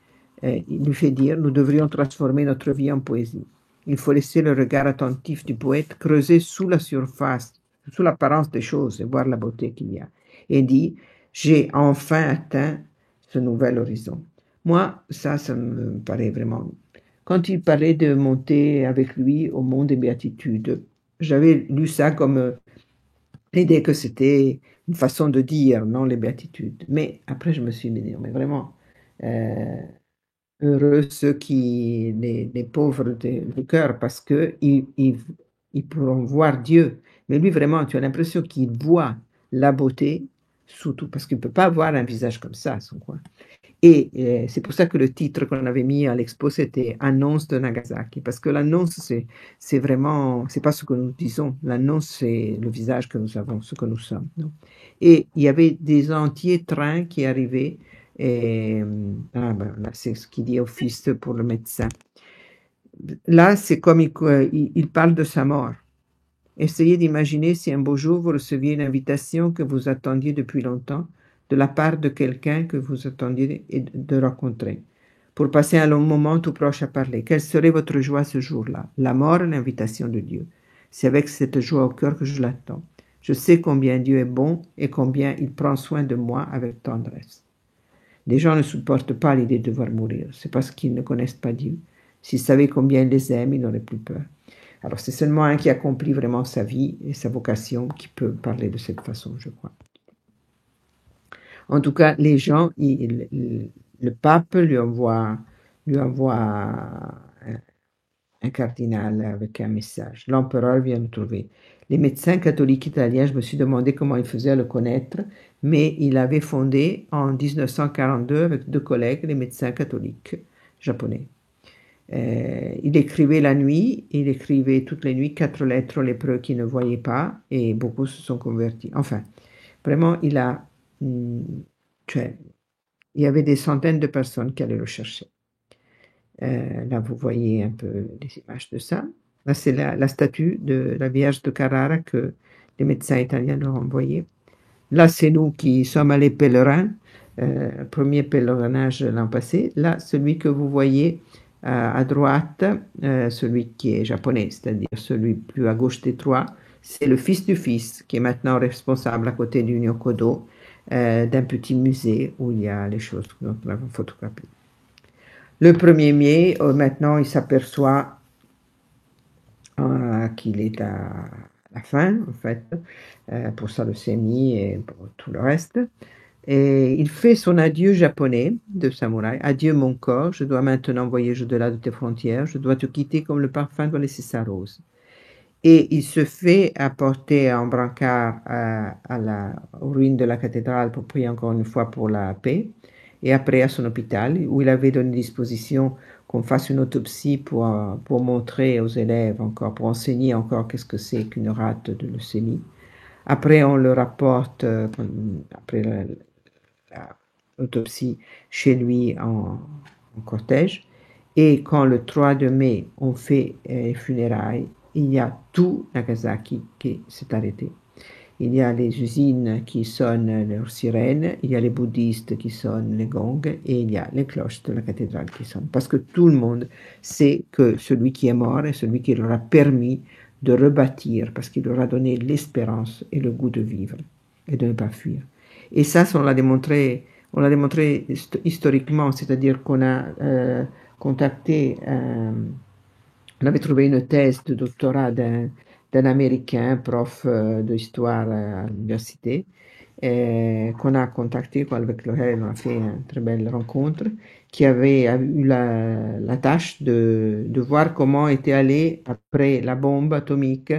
il lui fait dire, nous devrions transformer notre vie en poésie. Il faut laisser le regard attentif du poète creuser sous la surface, sous l'apparence des choses et voir la beauté qu'il y a. Et dit, j'ai enfin atteint ce nouvel horizon. Moi, ça me paraît vraiment... Quand il parlait de monter avec lui au monde des béatitudes, j'avais lu ça comme l'idée que c'était une façon de dire, non, les béatitudes. Mais après, je me suis dit, non, mais vraiment, euh, heureux ceux qui, les pauvres de cœur, parce que ils pourront voir Dieu. Mais lui, vraiment, tu as l'impression qu'il voit la beauté sous tout, parce qu'il ne peut pas avoir un visage comme ça, son coin. Et c'est pour ça que le titre qu'on avait mis à l'expo, c'était Annonce de Nagasaki, parce que l'annonce, c'est vraiment, c'est pas ce que nous disons, l'annonce, c'est le visage que nous avons, ce que nous sommes. Non. Et il y avait des entiers trains qui arrivaient, et là, c'est ce qu'il dit au fils pour le médecin. Là, c'est comme il parle de sa mort. Essayez d'imaginer si un beau jour vous receviez une invitation que vous attendiez depuis longtemps de la part de quelqu'un que vous attendiez de rencontrer, pour passer un long moment tout proche à parler. Quelle serait votre joie ce jour-là? La mort et l'invitation de Dieu. C'est avec cette joie au cœur que je l'attends. Je sais combien Dieu est bon et combien il prend soin de moi avec tendresse. Les gens ne supportent pas l'idée de devoir mourir. C'est parce qu'ils ne connaissent pas Dieu. S'ils savaient combien il les aime, ils n'auraient plus peur. Alors c'est seulement un qui accomplit vraiment sa vie et sa vocation qui peut parler de cette façon, je crois. En tout cas, les gens, le pape lui envoie un cardinal avec un message. L'empereur vient le trouver. Les médecins catholiques italiens, je me suis demandé comment ils faisaient à le connaître, mais il avait fondé en 1942 avec 2 collègues les médecins catholiques japonais. Il écrivait la nuit, il écrivait toutes les nuits 4 lettres aux lépreux qui ne voyaient pas et beaucoup se sont convertis. Enfin, vraiment, il y avait des centaines de personnes qui allaient le chercher. Là, vous voyez un peu des images de ça. Là, c'est la statue de la Vierge de Carrara que les médecins italiens leur ont envoyée. Là, c'est nous qui sommes allés pèlerins, premier pèlerinage l'an passé. Là, celui que vous voyez à droite, celui qui est japonais, c'est-à-dire celui plus à gauche des 3, c'est le fils du fils qui est maintenant responsable à côté du Nyokodo d'un petit musée où il y a les choses que nous avons photographiées. Le 1er mai, maintenant, il s'aperçoit qu'il est à la fin, en fait, pour sa leucémie et pour tout le reste. Et il fait son adieu japonais de samouraï. Adieu mon corps, je dois maintenant voyager au-delà de tes frontières, je dois te quitter comme le parfum doit laisser sa rose. Et il se fait apporter en brancard aux ruines de la cathédrale pour prier encore une fois pour la paix. Et après à son hôpital, où il avait donné disposition qu'on fasse une autopsie pour montrer aux élèves encore, pour enseigner encore qu'est-ce que c'est qu'une rate de leucémie. Après, on le rapporte, après l'autopsie, chez lui en cortège. Et quand le 3 de mai, on fait les funérailles, il y a tout Nagasaki qui s'est arrêté. Il y a les usines qui sonnent leurs sirènes, il y a les bouddhistes qui sonnent les gongs et il y a les cloches de la cathédrale qui sonnent. Parce que tout le monde sait que celui qui est mort est celui qui leur a permis de rebâtir, parce qu'il leur a donné l'espérance et le goût de vivre et de ne pas fuir. Et ça, on l'a démontré historiquement, c'est-à-dire qu'on a contacté, on avait trouvé une thèse de doctorat d'un Américain, prof d'histoire à l'université, qu'on a contacté, avec lequel on a fait une très belle rencontre, qui avait eu la tâche de voir comment était allé, après la bombe atomique,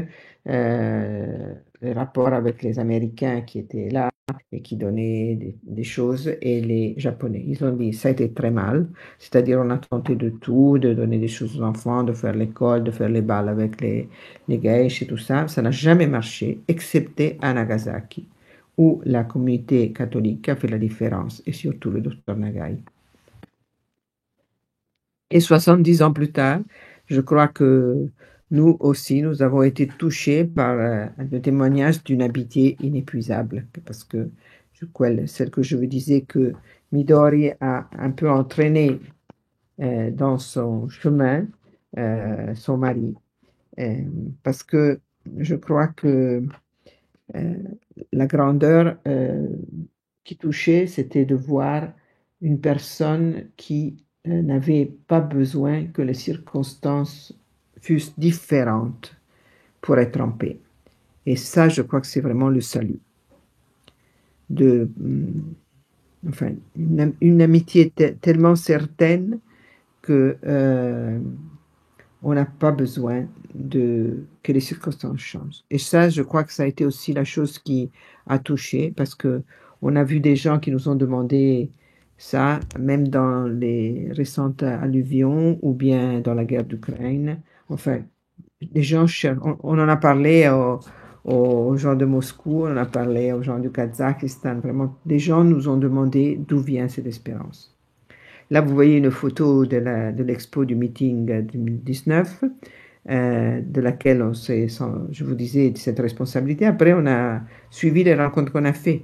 les rapports avec les Américains qui étaient là et qui donnaient des choses, et les Japonais. Ils ont dit ça a été très mal, c'est-à-dire on a tenté de tout, de donner des choses aux enfants, de faire l'école, de faire les balles avec les geishas et tout ça. Ça n'a jamais marché, excepté à Nagasaki, où la communauté catholique a fait la différence, et surtout le docteur Nagai. Et 70 ans plus tard, je crois que nous aussi, nous avons été touchés par le témoignage d'une amitié inépuisable, parce que celle que je vous disais que Midori a un peu entraîné dans son chemin son mari, parce que je crois que la grandeur qui touchait, c'était de voir une personne qui n'avait pas besoin que les circonstances fussent différentes pour être en paix. Et ça, je crois que c'est vraiment le salut. Enfin, une amitié tellement certaine que on n'a pas besoin que les circonstances changent. Et ça, je crois que ça a été aussi la chose qui a touché, parce que on a vu des gens qui nous ont demandé ça, même dans les récentes alluvions ou bien dans la guerre d'Ukraine. Enfin, les gens, on en a parlé aux gens de Moscou, on en a parlé aux gens du Kazakhstan. Vraiment, des gens nous ont demandé d'où vient cette espérance. Là, vous voyez une photo de l'expo du meeting 2019, de laquelle je vous disais, cette responsabilité. Après, on a suivi les rencontres qu'on a fait.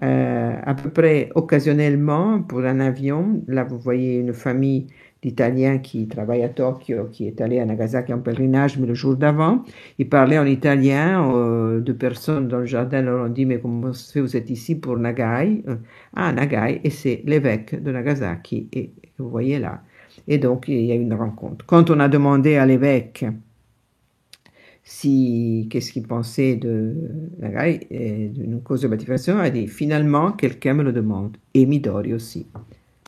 À peu près occasionnellement, pour un avion, là, vous voyez une famille d'Italiens qui travaillent à Tokyo, qui est allé à Nagasaki en pèlerinage, mais le jour d'avant, ils parlaient en italien. Deux personnes dans le jardin leur ont dit, mais comment se fait, vous êtes ici pour Nagai? Ah, Nagai, et c'est l'évêque de Nagasaki, et vous voyez là. Et donc, il y a eu une rencontre. Quand on a demandé à l'évêque qu'est-ce qu'il pensait de Nagai, d'une cause de béatification, il a dit, finalement, quelqu'un me le demande, et Midori aussi.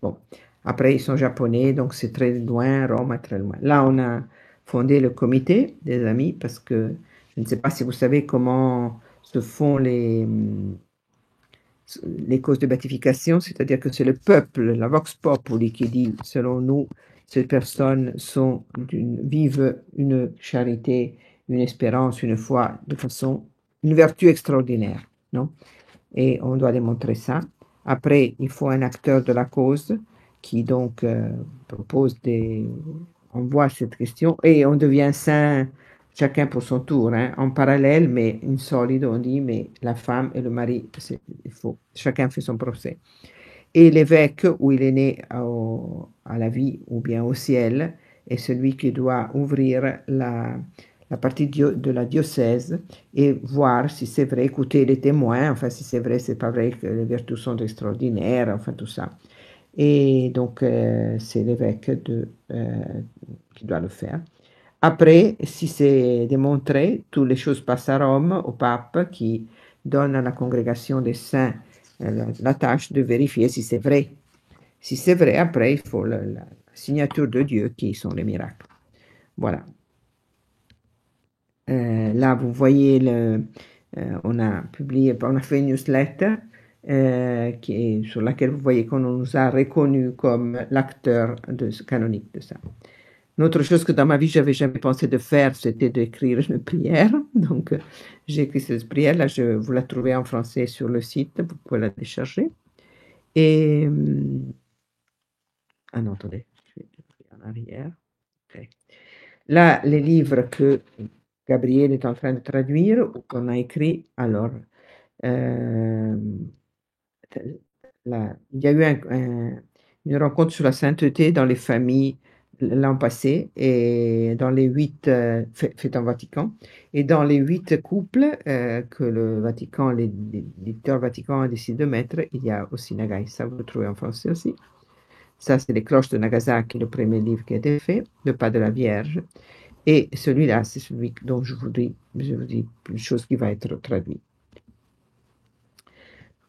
Bon, après, ils sont japonais, donc c'est très loin, Rome est très loin. Là, on a fondé le comité des amis, parce que je ne sais pas si vous savez comment se font les causes de béatification, c'est-à-dire que c'est le peuple, la vox populi, qui dit, selon nous, ces personnes vivent une charité, une espérance, une foi, de façon, une vertu extraordinaire, non? Et on doit démontrer ça. Après, il faut un acteur de la cause qui donc propose on voit cette question, et on devient saint chacun pour son tour, hein, en parallèle, mais insolite, on dit, mais la femme et le mari, il faut, chacun fait son procès. Et l'évêque, où il est né à la vie ou bien au ciel, est celui qui doit ouvrir la partie de la diocèse et voir si c'est vrai, écouter les témoins, enfin si c'est vrai, c'est pas vrai que les vertus sont extraordinaires, enfin tout ça. Et donc c'est l'évêque qui doit le faire. Après, si c'est démontré, toutes les choses passent à Rome, au pape, qui donne à la congrégation des saints la tâche de vérifier si c'est vrai. Si c'est vrai, après, il faut la signature de Dieu qui sont les miracles. Voilà. Là, vous voyez, on a fait une newsletter sur laquelle vous voyez qu'on nous a reconnu comme l'acteur canonique de ça. Une autre chose que dans ma vie, j'avais jamais pensé de faire, c'était d'écrire une prière. Donc, j'ai écrit cette prière. Là, vous la trouvez en français sur le site. Vous pouvez la télécharger. Et, ah non, attendez, je vais en arrière. Okay. Là, les livres que Gabriel est en train de traduire ou qu'on a écrit, alors, il y a eu une rencontre sur la sainteté dans les familles l'an passé, et dans les 8 fêtes en Vatican, et dans les 8 couples que le Vatican, l'éditeur Vatican a décidé de mettre, il y a aussi Nagai, ça vous le trouvez en français aussi. Ça, c'est les cloches de Nagasaki, le premier livre qui a été fait, le pas de la Vierge. Et celui-là, c'est celui dont je vous dis une chose qui va être traduite.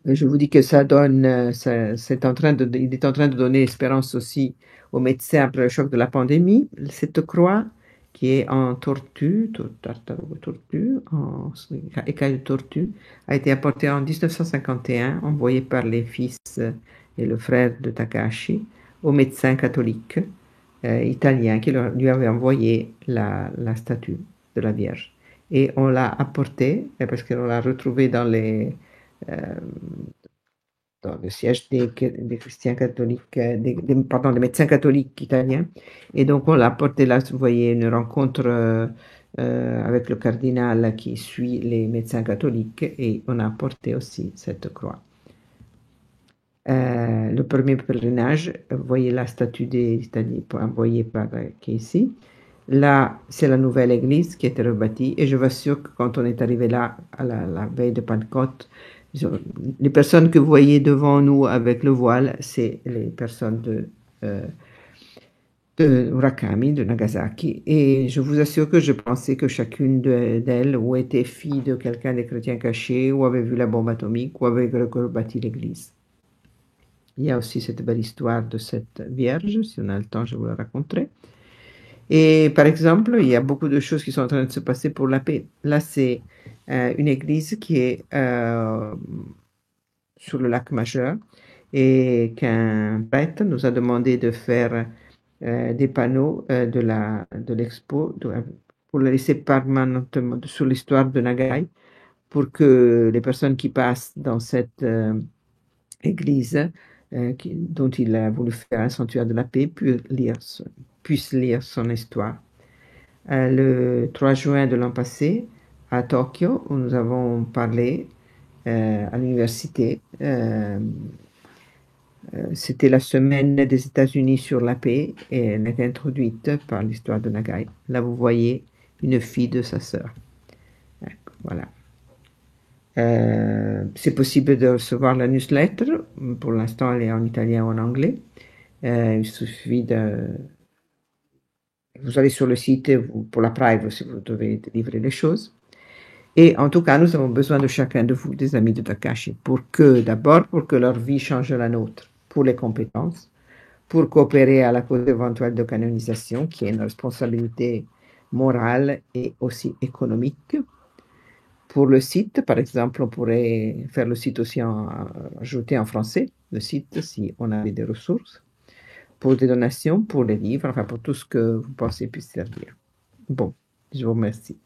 Je vous dis que ça donne, il est en train de donner espérance aussi aux médecins après le choc de la pandémie. Cette croix qui est en tortue, tortue, en écaille de tortue, a été apporté en 1951, envoyé par les fils et le frère de Takahashi au médecin catholique italien qui lui avait envoyé la statue de la Vierge. Et on l'a apporté parce qu'on l'a retrouvé euh, dans le siège des chrétiens catholiques, pardon, des médecins catholiques italiens. Et donc on l'a apporté là, vous voyez, une rencontre avec le cardinal qui suit les médecins catholiques et on a apporté aussi cette croix. Le premier pèlerinage, vous voyez la statue d'Italie envoyée par Casey. Là, c'est la nouvelle église qui a été rebâtie et je vous assure que quand on est arrivé là, à la veille de Pentecôte, les personnes que vous voyez devant nous avec le voile, c'est les personnes de Murakami, de Nagasaki. Et je vous assure que je pensais que chacune d'elles ou était fille de quelqu'un des chrétiens cachés, ou avait vu la bombe atomique, ou avait rebâti l'église. Il y a aussi cette belle histoire de cette Vierge, si on a le temps, je vous la raconterai. Et par exemple, il y a beaucoup de choses qui sont en train de se passer pour la paix. Là, c'est une église qui est sur le lac Majeur et qu'un prêtre nous a demandé de faire des panneaux de l'expo pour le laisser permanentement sur l'histoire de Nagai pour que les personnes qui passent dans cette église dont il a voulu faire un sanctuaire de la paix puissent lire son histoire. Le 3 juin de l'an passé, à Tokyo, où nous avons parlé à l'université, c'était la semaine des États-Unis sur la paix et elle est introduite par l'histoire de Nagai. Là, vous voyez une fille de sa sœur. Voilà. C'est possible de recevoir la newsletter. Pour l'instant, elle est en italien ou en anglais. Il suffit vous allez sur le site pour la privacy, vous devez livrer les choses. Et en tout cas, nous avons besoin de chacun de vous, des amis de Takashi, d'abord pour que leur vie change la nôtre, pour les compétences, pour coopérer à la cause éventuelle de canonisation, qui est une responsabilité morale et aussi économique. Pour le site, par exemple, on pourrait faire le site aussi ajouter en français, le site, si on avait des ressources, pour des donations, pour les livres, enfin pour tout ce que vous pensez puisse servir. Bon, je vous remercie.